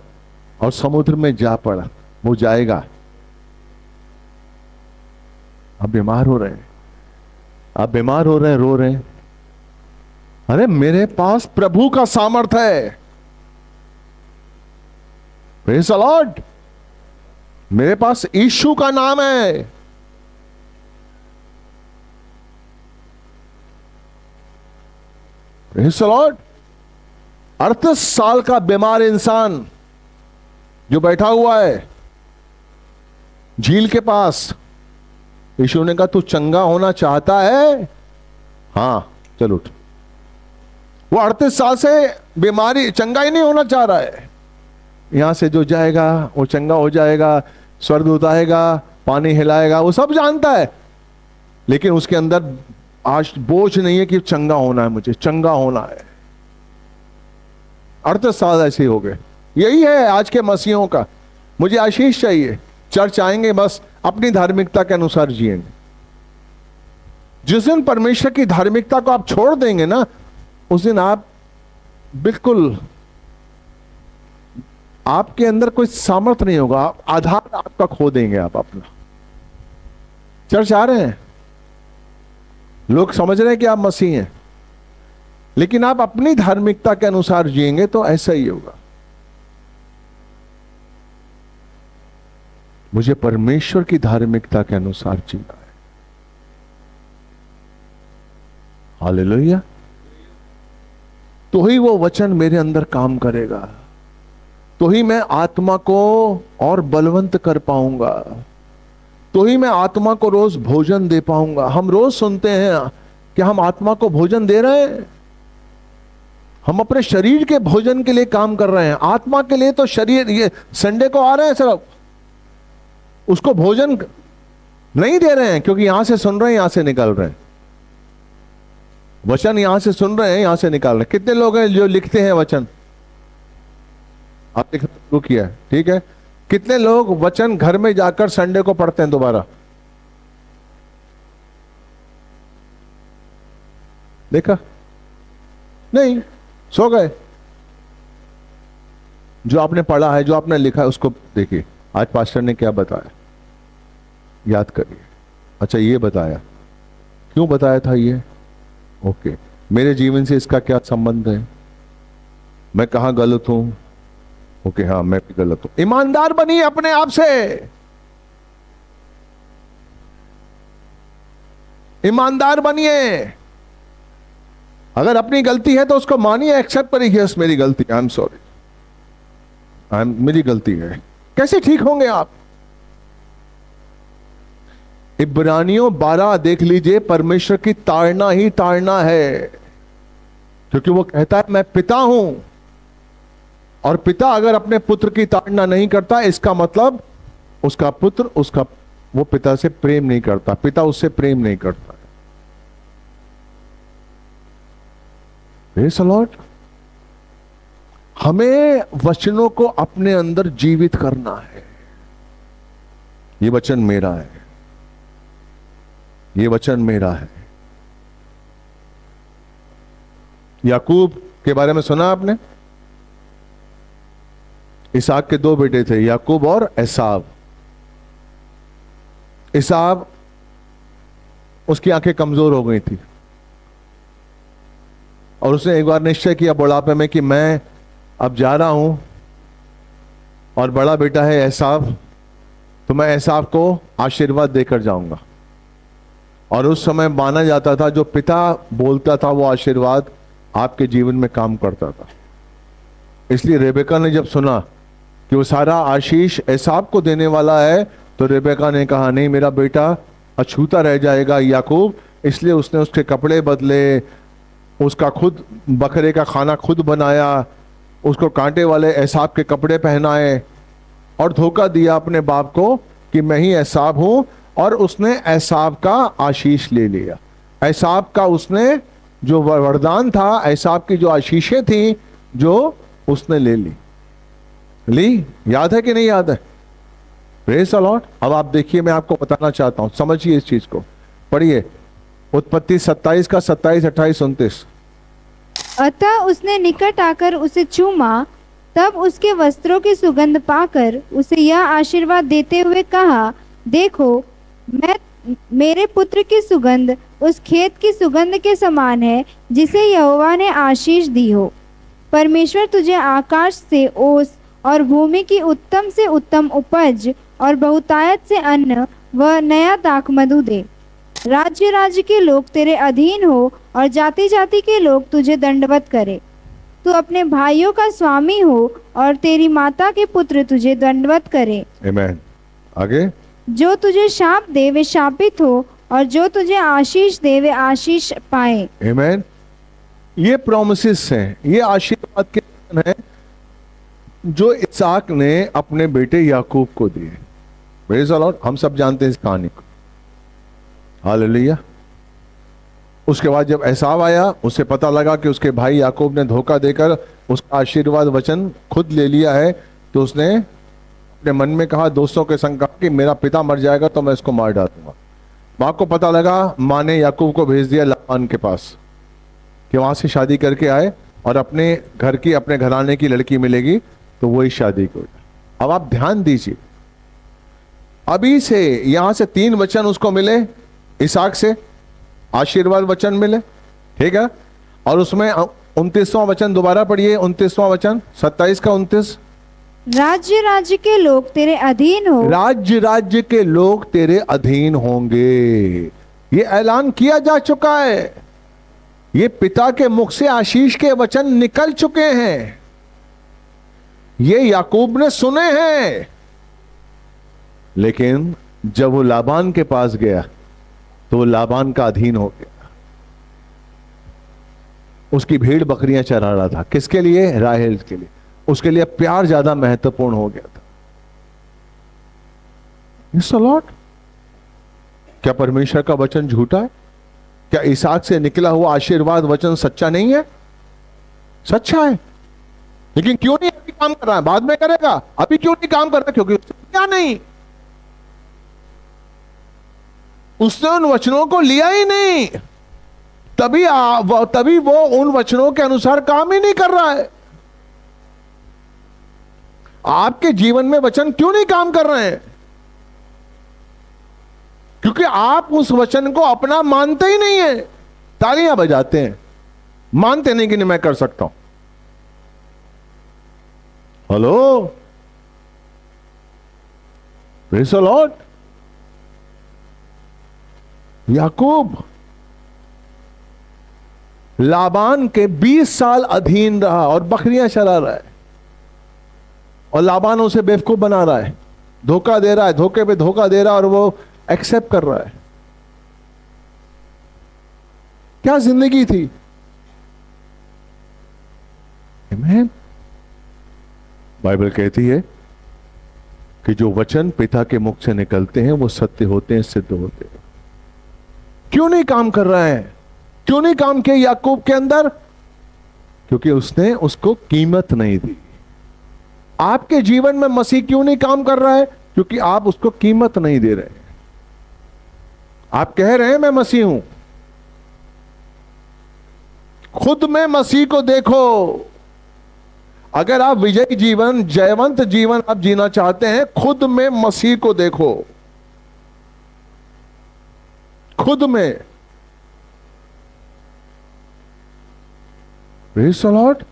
और समुद्र में जा पड़ा, वो जाएगा। आप बीमार हो रहे हैं, आप बीमार हो रहे हैं, रो रहे हैं। अरे मेरे पास प्रभु का सामर्थ है। Praise the Lord. मेरे पास यीशु का नाम है। Praise the Lord. 38 साल का बीमार इंसान जो बैठा हुआ है झील के पास, यीशु ने कहा तू चंगा होना चाहता है? हाँ, चल उठ। वो 38 साल से बीमारी, चंगा ही नहीं होना चाह रहा है। यहां से जो जाएगा वो चंगा हो जाएगा, स्वर्गदूत आएगा, पानी हिलाएगा, वो सब जानता है, लेकिन उसके अंदर आज बोझ नहीं है कि चंगा होना है, मुझे चंगा होना है। 38 साल ऐसे ही हो गए। यही है आज के मसीहों का, मुझे आशीष चाहिए। चर्च आएंगे, बस अपनी धार्मिकता के अनुसार जिएंगे। जिस दिन परमेश्वर की धार्मिकता को आप छोड़ देंगे ना, उस दिन आप बिल्कुल, आपके अंदर कोई सामर्थ्य नहीं होगा, आप आधार आपका खो देंगे आप अपना। चर्च आ रहे हैं, लोग समझ रहे हैं कि आप मसीह हैं, लेकिन आप अपनी धार्मिकता के अनुसार जिएंगे तो ऐसा ही होगा। मुझे परमेश्वर की धार्मिकता के अनुसार जीना है। हालेलुया। तो ही वो वचन मेरे अंदर काम करेगा, तो ही मैं आत्मा को और बलवंत कर पाऊंगा, तो ही मैं आत्मा को रोज भोजन दे पाऊंगा। हम रोज सुनते हैं कि हम आत्मा को भोजन दे रहे हैं। हम अपने शरीर के भोजन के लिए काम कर रहे हैं, आत्मा के लिए तो शरीर, ये संडे को आ रहे हैं सिर्फ, उसको भोजन नहीं दे रहे हैं, क्योंकि यहां से सुन रहे हैं, यहां से निकल रहे हैं। वचन यहां से सुन रहे हैं, यहां से निकाल रहे हैं। कितने लोग हैं जो लिखते हैं वचन? आप लिखना शुरू किया, ठीक है। कितने लोग वचन घर में जाकर संडे को पढ़ते हैं दोबारा? देखा नहीं, सो गए। जो आपने पढ़ा है, जो आपने लिखा है, उसको देखिए। आज पास्टर ने क्या बताया, याद करिए। अच्छा, ये बताया, क्यों बताया था ये? ओके, मेरे जीवन से इसका क्या संबंध है? मैं कहां गलत हूं? ओके, हाँ, मैं भी गलत हूं। ईमानदार बनिए अपने आप से, ईमानदार बनिए। अगर अपनी गलती है तो उसको मानिए, एक्सेप्ट करिए, यस मेरी गलती, आई एम सॉरी, मेरी गलती है। कैसे ठीक होंगे आप? इब्रानियों 12 देख लीजिए, परमेश्वर की ताड़ना ही ताड़ना है। क्योंकि वो कहता है मैं पिता हूं, और पिता अगर अपने पुत्र की ताड़ना नहीं करता, इसका मतलब उसका पुत्र वो पिता से प्रेम नहीं करता, पिता उससे प्रेम नहीं करता। Praise the Lord. हमें वचनों को अपने अंदर जीवित करना है। ये वचन मेरा है, ये वचन मेरा है। याकूब के बारे में सुना आपने? इसहाक के दो बेटे थे, याकूब और एसाव। एसाव, उसकी आंखें कमजोर हो गई थी और उसने एक बार निश्चय किया बुढ़ापे में कि मैं अब जा रहा हूं, और बड़ा बेटा है एसाव, तो मैं एसाव को आशीर्वाद देकर जाऊंगा। और उस समय माना जाता था जो पिता बोलता था वो आशीर्वाद आपके जीवन में काम करता था। इसलिए रेबेका ने जब सुना कि वो सारा आशीष एसाव को देने वाला है, तो रेबेका ने कहा नहीं, मेरा बेटा अछूता रह जाएगा याकूब। इसलिए उसने उसके कपड़े बदले, उसका खुद बकरे का खाना खुद बनाया, उसको कांटे वाले एसाव के कपड़े पहनाए, और धोखा दिया अपने बाप को कि मैं ही एसाव हूं। और उसने एसाव का आशीष ले लिया। एसाव का उसने जो वरदान था, एसाव की जो आशीषें थी, जो उसने ले ली। याद है कि नहीं याद है? Praise the Lord. अब आप देखिए, मैं आपको बताना चाहता हूं, समझिए इस चीज को। पढ़िए उत्पत्ति 27 का 27, 28, 29। अतः उसने निकट आकर उसे चूमा, तब उसके वस्त्रों की सुगंध पाकर उसे यह आशीर्वाद देते हुए कहा, देखो, मेरे पुत्र की सुगंध उस खेत की सुगंध के समान है जिसे यहोवा ने आशीष दी हो। परमेश्वर तुझे आकाश से ओस और भूमि की उत्तम से उत्तम उपज और बहुतायत से अन्न व नया दाखमधु दे। राज्य राज्य के लोग तेरे अधीन हो और जाति जाति के लोग तुझे दंडवत करे। तू अपने भाइयों का स्वामी हो और तेरी माता के पुत्र तुझे दंडवत करे। आमीन। आगे, जो तुझे शाप दे वे शापित हो और जो तुझे आशीष दे वे आशीष पाए। आमीन। ये प्रॉमिसेस हैं, ये आशीर्वाद के वचन हैं जो इसहाक ने अपने बेटे याकूब को दिए। Praise the Lord. हम सब जानते हैं इस कहानी को। हालेलुया। उसके बाद जब एसाव आया, उसे पता लगा कि उसके भाई याकूब ने धोखा देकर उसका आशीर्वाद वचन खुद ले लिया है, तो उसने अपने मन में कहा, दोस्तों के संग कहा कि मेरा पिता मर जाएगा तो मैं इसको मार डालूंगा। माँ को पता लगा, माँ ने याकूब को भेज दिया लाबान के पास कि वहां से शादी करके आए और अपने घर की, अपने घराने की लड़की मिलेगी तो वही शादी को। अब आप ध्यान दीजिए, अभी से यहां से 3 वचन उसको मिले, इसहाक से आशीर्वाद वचन मिले, ठीक है। और उसमें 29वां वचन दोबारा पढ़िए, 29वां वचन 27 का 29। राज्य राज्य के लोग तेरे अधीन हो। राज्य राज्य के लोग तेरे अधीन होंगे। ये ऐलान किया जा चुका है, ये पिता के मुख से आशीष के वचन निकल चुके हैं, ये याकूब ने सुने हैं। लेकिन जब वो लाबान के पास गया तो वो लाबान का अधीन हो गया। उसकी भेड़ बकरियां चरा रहा था, किसके लिए? राहेल के लिए। उसके लिए प्यार ज्यादा महत्वपूर्ण हो गया था। Yes, Lord। क्या परमेश्वर का वचन झूठा है? क्या इसहाक से निकला हुआ आशीर्वाद वचन सच्चा नहीं है? सच्चा है, लेकिन क्यों नहीं अभी काम कर रहा है? बाद में करेगा, अभी क्यों नहीं काम कर रहा? क्योंकि क्या नहीं, उसने उन वचनों को लिया ही नहीं, तभी वो उन वचनों के अनुसार काम ही नहीं कर रहा है। आपके जीवन में वचन क्यों नहीं काम कर रहे हैं? क्योंकि आप उस वचन को अपना मानते ही नहीं है। तालियां बजाते हैं, मानते नहीं कि नहीं मैं कर सकता हूं। Hello, praise the Lord. Yakub Laban के 20 साल अधीन रहा और बकरियां चरा रहा है, और लाबान उसे बेवकूफ बना रहा है, धोखा दे रहा है, धोखे पे धोखा दे रहा है, और वो एक्सेप्ट कर रहा है। क्या जिंदगी थी, आमीन। बाइबल कहती है कि जो वचन पिता के मुख से निकलते हैं वो सत्य होते हैं, सिद्ध होते हैं। क्यों नहीं काम कर रहा है? क्यों नहीं काम किया याकूब के अंदर? क्योंकि उसने उसको कीमत नहीं दी। आपके जीवन में मसीह क्यों नहीं काम कर रहा है? क्योंकि आप उसको कीमत नहीं दे रहे। आप कह रहे हैं मैं मसीह हूं, खुद में मसीह को देखो। अगर आप विजयी जीवन, जयवंत जीवन आप जीना चाहते हैं, खुद में मसीह को देखो। खुद में। Praise the Lord.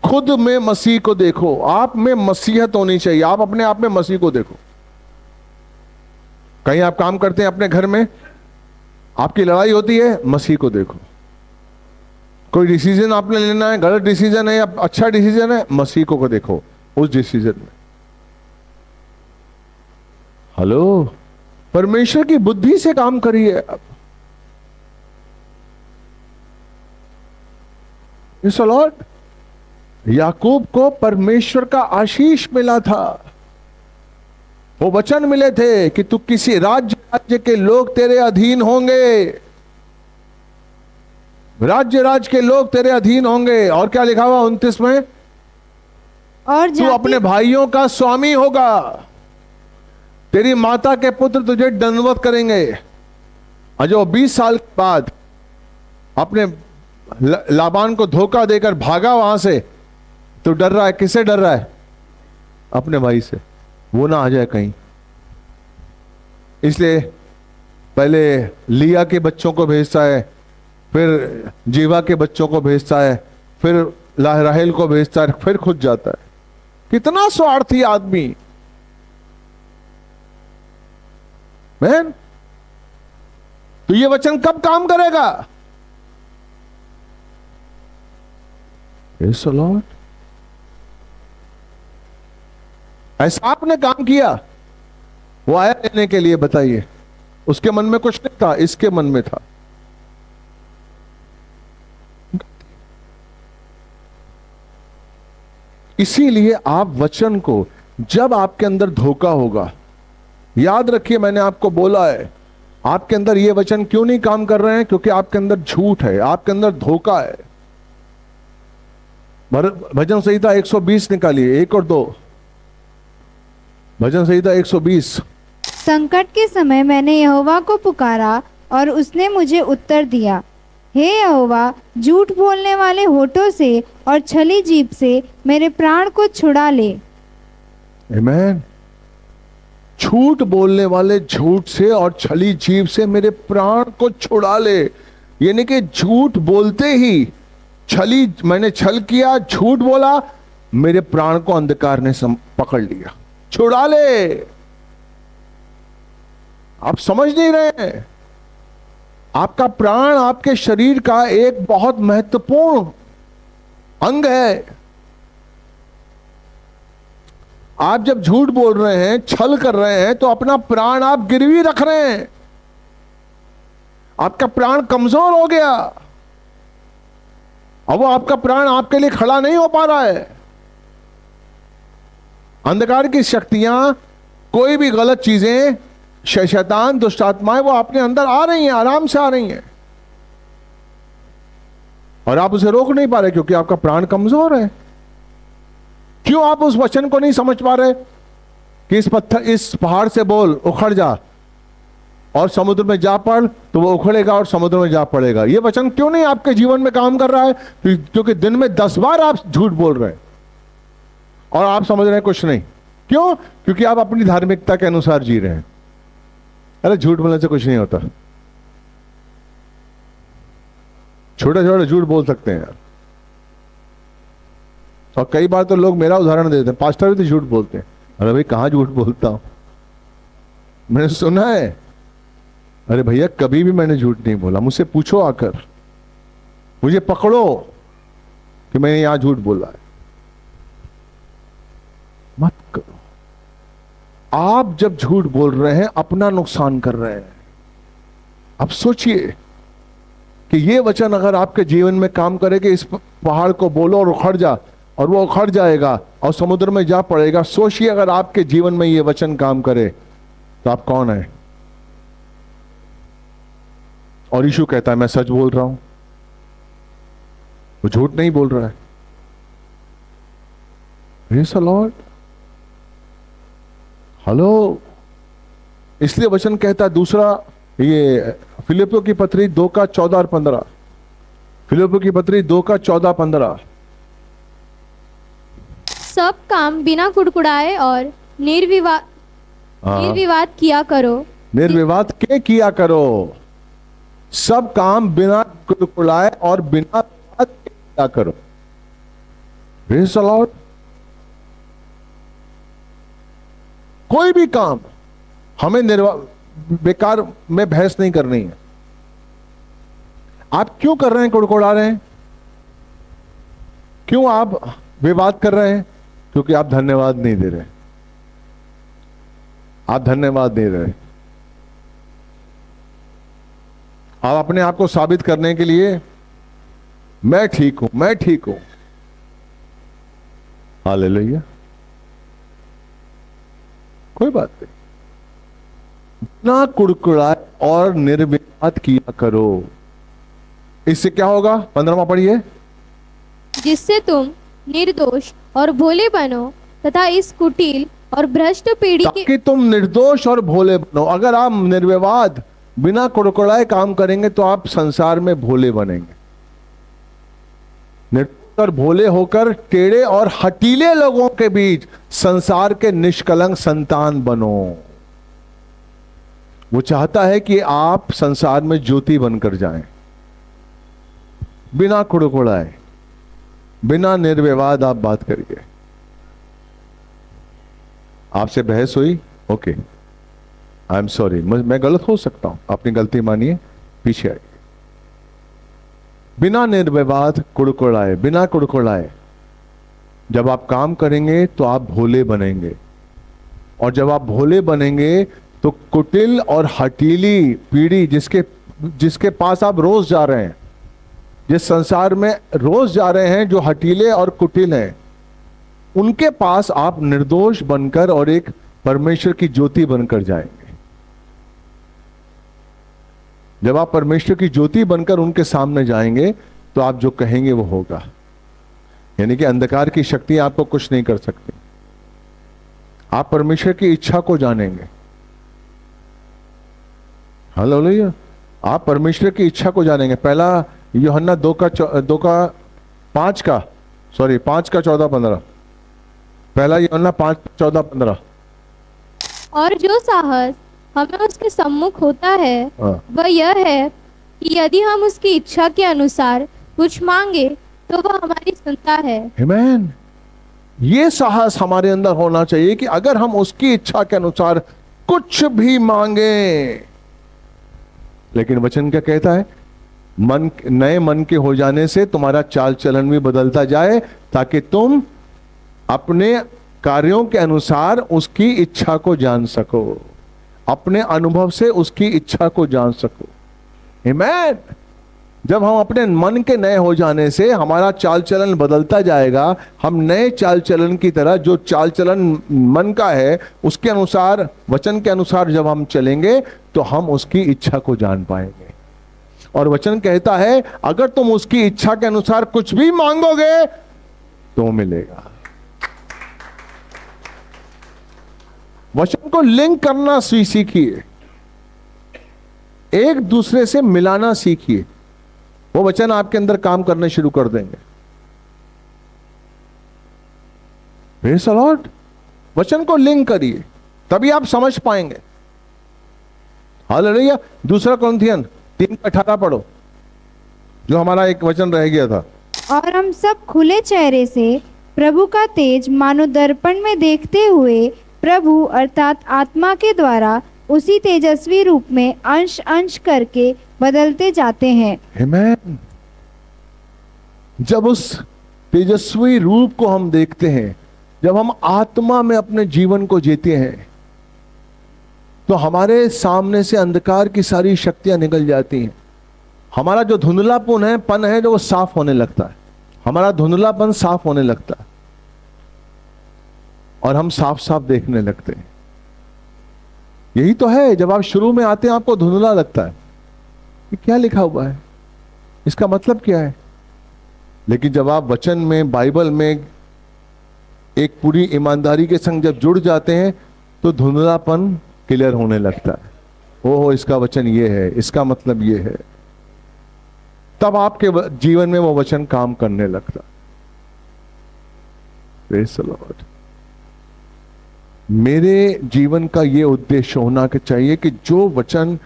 खुद में मसीह को देखो। आप में मसीहत होनी चाहिए। आप अपने आप में मसीह को देखो। कहीं आप काम करते हैं अपने घर में, आपकी लड़ाई होती है, मसीह को देखो। कोई डिसीजन आपने लेना है, गलत डिसीजन है या अच्छा डिसीजन है, मसीह को देखो उस डिसीजन में। हेलो, परमेश्वर की बुद्धि से काम करिए। आप इस लॉर्ड, याकूब को परमेश्वर का आशीष मिला था। वो वचन मिले थे कि तू किसी राज्य के लोग तेरे अधीन होंगे, राज्य के लोग तेरे अधीन होंगे। और क्या लिखा हुआ 29 में? और तू अपने भाइयों का स्वामी होगा, तेरी माता के पुत्र तुझे दंडवत करेंगे। और जो 20 साल के बाद अपने लाबान को धोखा देकर भागा वहां से, तो डर रहा है। किससे डर रहा है? अपने भाई से, वो ना आ जाए कहीं। इसलिए पहले लिया के बच्चों को भेजता है, फिर जीवा के बच्चों को भेजता है, फिर राहेल को भेजता है, फिर खुद जाता है। कितना स्वार्थी आदमी। मैन, तो ये वचन कब काम करेगा? Praise the Lord। ऐसा आपने काम किया, वो आया लेने के लिए, बताइए। उसके मन में कुछ नहीं था, इसके मन में था। इसीलिए आप वचन को, जब आपके अंदर धोखा होगा, याद रखिए मैंने आपको बोला है, आपके अंदर ये वचन क्यों नहीं काम कर रहे हैं? क्योंकि आपके अंदर झूठ है, आपके अंदर धोखा है। भजन संहिता 120 निकालिए, 1 और 2। भजन संहिता 120। संकट के समय मैंने यहोवा को पुकारा और उसने मुझे उत्तर दिया। हे यहोवा, झूठ बोलने वाले होठों से और छली जीभ से मेरे प्राण को छुड़ा ले। आमीन। झूठ बोलने वाले झूठ से और छली जीभ से मेरे प्राण को छुड़ा ले। यानी कि झूठ बोलते ही मैंने छल किया, झूठ बोला, मेरे प्राण को अंधकार ने पकड़ लिया। छुड़ा ले। आप समझ नहीं रहे हैं, आपका प्राण आपके शरीर का एक बहुत महत्वपूर्ण अंग है। आप जब झूठ बोल रहे हैं, छल कर रहे हैं, तो अपना प्राण आप गिरवी रख रहे हैं। आपका प्राण कमजोर हो गया। अब वो आपका प्राण आपके लिए खड़ा नहीं हो पा रहा है। अंधकार की शक्तियां, कोई भी गलत चीजें, शैतान, दुष्ट आत्माएं, वो अपने अंदर आ रही हैं, आराम से आ रही हैं, और आप उसे रोक नहीं पा रहे क्योंकि आपका प्राण कमजोर है। क्यों आप उस वचन को नहीं समझ पा रहे कि इस पहाड़ से बोल, उखड़ जा और समुद्र में जा पड़, तो वो उखड़ेगा और समुद्र में जा पड़ेगा। ये वचन क्यों नहीं आपके जीवन में काम कर रहा है? क्योंकि दिन में 10 बार आप झूठ बोल रहे हैं और आप समझ रहे हैं कुछ नहीं। क्यों? क्योंकि आप अपनी धार्मिकता के अनुसार जी रहे हैं। अरे झूठ बोलने से कुछ नहीं होता। छोटे छोटे झूठ बोल सकते हैं यार। और कई बार तो लोग मेरा उदाहरण देते हैं, पास्टर भी तो झूठ बोलते हैं। अरे भाई कहां झूठ बोलता हूं? मैंने सुना है। अरे भैया कभी भी मैंने झूठ नहीं बोला। मुझसे पूछो आकर, मुझे पकड़ो कि मैंने यहां झूठ बोला है। मत करो। आप जब झूठ बोल रहे हैं, अपना नुकसान कर रहे हैं। अब सोचिए, कि ये वचन अगर आपके जीवन में काम करे कि इस पहाड़ को बोलो और उखड़ जा, और वो उखड़ जाएगा और समुद्र में जा पड़ेगा। सोचिए अगर आपके जीवन में ये वचन काम करे तो आप कौन है? और यीशु कहता है मैं सच बोल रहा हूं, वो झूठ नहीं बोल रहा है। Praise the Lord। हेलो, इसलिए वचन कहता है दूसरा, ये फिलिपियों की पत्री 2 का 14 और 15, फिलिपियों की पत्री 2 का 14-15। सब काम बिना कुड़कुड़ाए और निर्विवाद किया करो। निर्विवाद के किया करो। सब काम बिना कुड़कुड़ाए और बिना विवाद के किया करो। Praise the Lord। कोई भी काम हमें बेकार में बहस नहीं करनी है। आप क्यों कर रहे हैं, कुड़कुड़ा रहे हैं? क्यों आप विवाद कर रहे हैं? क्योंकि आप धन्यवाद नहीं दे रहे। आप धन्यवाद दे रहे। आप अपने आप को साबित करने के लिए मैं ठीक हूं, मैं ठीक हूं। हालेलुया। कोई बात नहीं, ना कुड़कुड़ाए और निर्विवाद किया करो। इससे क्या होगा? 15वां पढ़िए। जिससे तुम निर्दोष और भोले बनो तथा इस कुटिल और भ्रष्ट पीढ़ी के ताकि तुम निर्दोष और भोले बनो। अगर आप निर्विवाद बिना कुड़कुड़ाए काम करेंगे तो आप संसार में भोले बनेंगे। निर्दोष और भोले होकर टेढ़े और हठीले लोगों के बीच संसार के निष्कलंक संतान बनो। वो चाहता है कि आप संसार में ज्योति बनकर जाएं, बिना कुड़कुड़ाए, बिना निर्विवाद आप बात करिए। आपसे बहस हुई, ओके, आई एम सॉरी, मैं गलत हो सकता हूं, अपनी गलती मानिए, पीछे आइए। बिना निर्विवाद कुड़कुड़ाए, बिना कुड़कुड़ाए जब आप काम करेंगे तो आप भोले बनेंगे। और जब आप भोले बनेंगे तो कुटिल और हठीली पीढ़ी जिसके पास आप रोज जा रहे हैं, जिस संसार में रोज जा रहे हैं, जो हठीले और कुटिल हैं, उनके पास आप निर्दोष बनकर और एक परमेश्वर की ज्योति बनकर जाएंगे। जब आप परमेश्वर की ज्योति बनकर उनके सामने जाएंगे तो आप जो कहेंगे वो होगा। यानी कि अंधकार की शक्ति आपको कुछ नहीं कर सकती। आप परमेश्वर की इच्छा को जानेंगे। हालेलुया। आप परमेश्वर की इच्छा को जानेंगे। पहला यूहन्ना 5 का 14-15। पहला यूहन्ना 5:14-15। और जो साहस हमें उसके सम्मुख होता है वह यह है कि यदि हम उसकी इच्छा के अनुसार कुछ मांगे तो वह हमारी सुनता है। आमीन। ये साहस हमारे अंदर होना चाहिए कि अगर हम उसकी इच्छा के अनुसार कुछ भी मांगे। लेकिन वचन क्या कहता है? नए मन के हो जाने से तुम्हारा चाल चलन भी बदलता जाए, ताकि तुम अपने कार्यों के अनुसार उसकी इच्छा को जान सको, अपने अनुभव से उसकी इच्छा को जान सको। आमीन। जब हम अपने मन के नए हो जाने से हमारा चाल चलन बदलता जाएगा, हम नए चाल चलन की तरह, जो चाल चलन मन का है उसके अनुसार, वचन के अनुसार जब हम चलेंगे तो हम उसकी इच्छा को जान पाएंगे। और वचन कहता है अगर तुम उसकी इच्छा के अनुसार कुछ भी मांगोगे तो मिलेगा। वचन को लिंक करना सीखिए, एक दूसरे से मिलाना सीखिए। वो वचन आपके अंदर काम करने शुरू कर देंगे। Praise the Lord. वचन को लिंक करिए, तभी आप समझ पाएंगे। हालेलुया। 2 कुरिन्थियन 3:18 पढ़ो, जो हमारा एक वचन रह गया था। और हम सब खुले चेहरे से प्रभु का तेज मानो दर्पण में देखते हुए प्रभु अर्थात आत्मा के द्वारा उसी तेजस्वी रूप में अंश अंश करके बदलते जाते हैं। आमीन। जब उस तेजस्वी रूप को हम देखते हैं, जब हम आत्मा में अपने जीवन को जीते हैं, तो हमारे सामने से अंधकार की सारी शक्तियां निकल जाती हैं। हमारा जो धुंधलापन है पन है जो वो साफ होने लगता है, हमारा धुंधलापन साफ होने लगता है और हम साफ साफ देखने लगते हैं। यही तो है, जब आप शुरू में आते हैं आपको धुंधला लगता है कि क्या लिखा हुआ है, इसका मतलब क्या है। लेकिन जब आप वचन में, बाइबल में एक पूरी ईमानदारी के संग जब जुड़ जाते हैं तो धुंधलापन क्लियर होने लगता है। ओहो, इसका वचन ये है, इसका मतलब ये है। तब आपके जीवन में वो वचन काम करने लगता। Praise the Lord. मेरे जीवन का ये उद्देश्य होना चाहिए कि जो वचन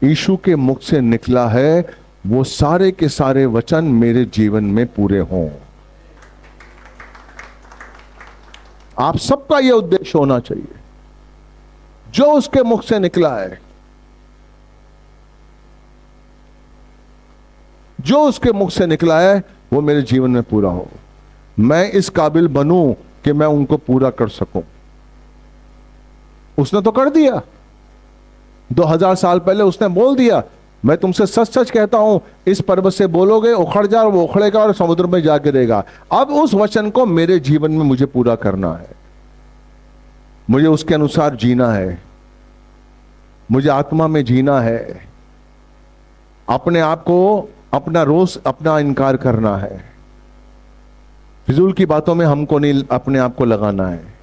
यीशु के मुख से निकला है वो सारे के सारे वचन मेरे जीवन में पूरे हों। आप सबका यह उद्देश्य होना चाहिए, जो उसके मुख से निकला है, जो उसके मुख से निकला है वो मेरे जीवन में पूरा हो। मैं इस काबिल बनूं कि मैं उनको पूरा कर सकूं। उसने तो कर दिया, 2000 साल पहले उसने बोल दिया, मैं तुमसे सच सच कहता हूं, इस पर्वत से बोलोगे उखड़ जा, और वो उखड़ेगा और समुद्र में जा गिरेगा। अब उस वचन को मेरे जीवन में मुझे पूरा करना है, मुझे उसके अनुसार जीना है, मुझे आत्मा में जीना है, अपने आप को, अपना रोज अपना इनकार करना है, फिजूल की बातों में हमको नहीं अपने आप को लगाना है।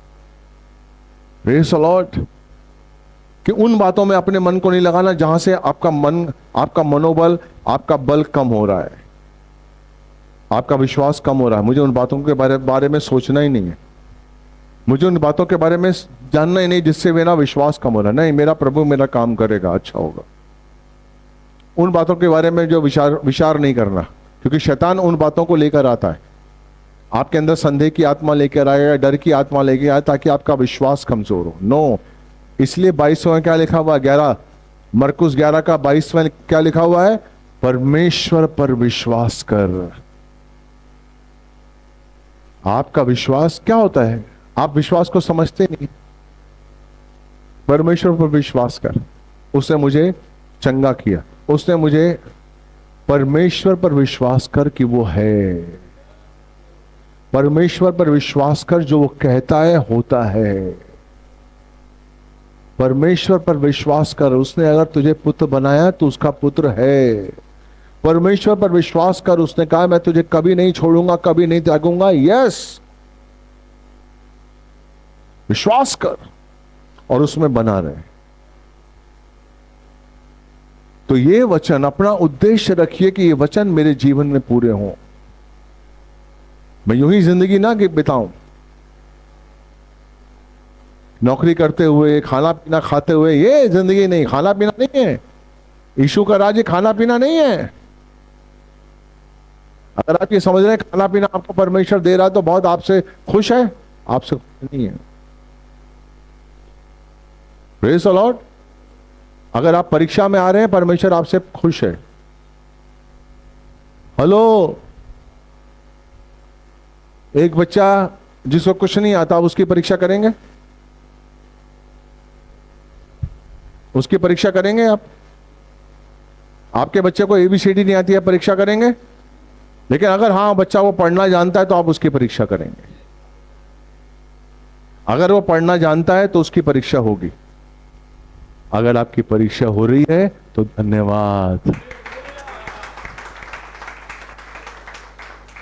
Praise the Lord. कि उन बातों में अपने मन को नहीं लगाना जहां से आपका मन, आपका मनोबल, आपका बल कम हो रहा है, आपका विश्वास कम हो रहा है। मुझे उन बातों के बारे में सोचना ही नहीं है, मुझे उन बातों के बारे में जानना ही नहीं जिससे मेरा विश्वास कम हो रहा है। नहीं, मेरा प्रभु मेरा काम करेगा, अच्छा होगा। उन बातों के बारे में जो विचार नहीं करना, क्योंकि शैतान उन बातों को लेकर आता है, आपके अंदर संदेह की आत्मा लेकर आएगा, डर की आत्मा लेकर आए ताकि आपका विश्वास कमजोर हो। नो, इसलिए 22वां क्या लिखा हुआ है, 11 मरकुस 11 का 22वां क्या लिखा हुआ है, परमेश्वर पर विश्वास कर। आपका विश्वास क्या होता है, आप विश्वास को समझते नहीं। परमेश्वर पर विश्वास कर, उसने मुझे चंगा किया, उसने मुझे, परमेश्वर पर विश्वास कर कि वो है। परमेश्वर पर विश्वास कर, जो वो कहता है होता है। परमेश्वर पर विश्वास कर, उसने अगर तुझे पुत्र बनाया तो उसका पुत्र है। परमेश्वर पर विश्वास कर, उसने कहा मैं तुझे कभी नहीं छोड़ूंगा, कभी नहीं त्यागूंगा। यस, विश्वास कर और उसमें बना रहे। तो ये वचन, अपना उद्देश्य रखिए कि ये वचन मेरे जीवन में पूरे हों। मैं यूं ही जिंदगी ना बिताऊं, नौकरी करते हुए, खाना पीना खाते हुए, ये जिंदगी नहीं। खाना पीना नहीं है, यीशु का राज्य खाना पीना नहीं है। अगर आप ये समझ रहे हैं खाना पीना आपको परमेश्वर दे रहा है तो बहुत आपसे खुश है, आपसे खुश नहीं है। Praise the Lord. अगर आप परीक्षा में आ रहे हैं, परमेश्वर आपसे खुश है। हेलो, एक बच्चा जिसको कुछ नहीं आता, उसकी परीक्षा करेंगे? उसकी परीक्षा करेंगे आप? आपके बच्चे को ABCD नहीं आती है, परीक्षा करेंगे? लेकिन अगर हाँ बच्चा वो पढ़ना जानता है तो आप उसकी परीक्षा करेंगे। अगर वो पढ़ना जानता है तो उसकी परीक्षा होगी। अगर आपकी परीक्षा हो रही है तो धन्यवाद।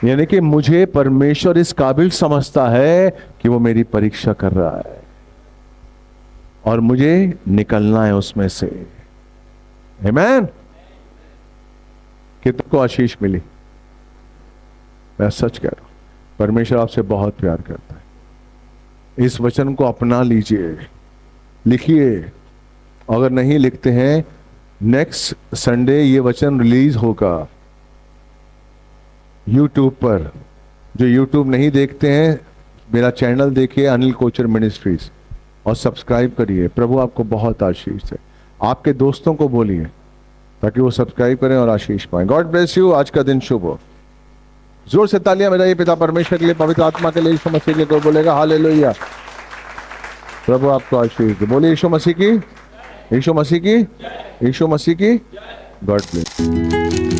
यानी कि मुझे परमेश्वर इस काबिल समझता है कि वो मेरी परीक्षा कर रहा है और मुझे निकलना है उसमें से। आमीन। कितने को आशीष मिली? मैं सच कह रहा हूं, परमेश्वर आपसे बहुत प्यार करता है। इस वचन को अपना लीजिए, लिखिए। अगर नहीं लिखते हैं, नेक्स्ट संडे ये वचन रिलीज होगा YouTube पर। जो YouTube नहीं देखते हैं, मेरा चैनल देखिए, अनिल कोचर मिनिस्ट्रीज, और सब्सक्राइब करिए। प्रभु आपको बहुत आशीष है। आपके दोस्तों को बोलिए ताकि वो सब्सक्राइब करें और आशीष पाएं। God bless you. आज का दिन शुभ हो। जोर से तालियां मेरा ये पिता परमेश्वर के लिए, पवित्र आत्मा के लिए, यीशु मसीह के लिए। तो बोलेगा हालेलुया। प्रभु आपको आशीष दे। बोलिए यीशु मसीह की, यीशु मसीह की, यीशु मसीह की। God bless.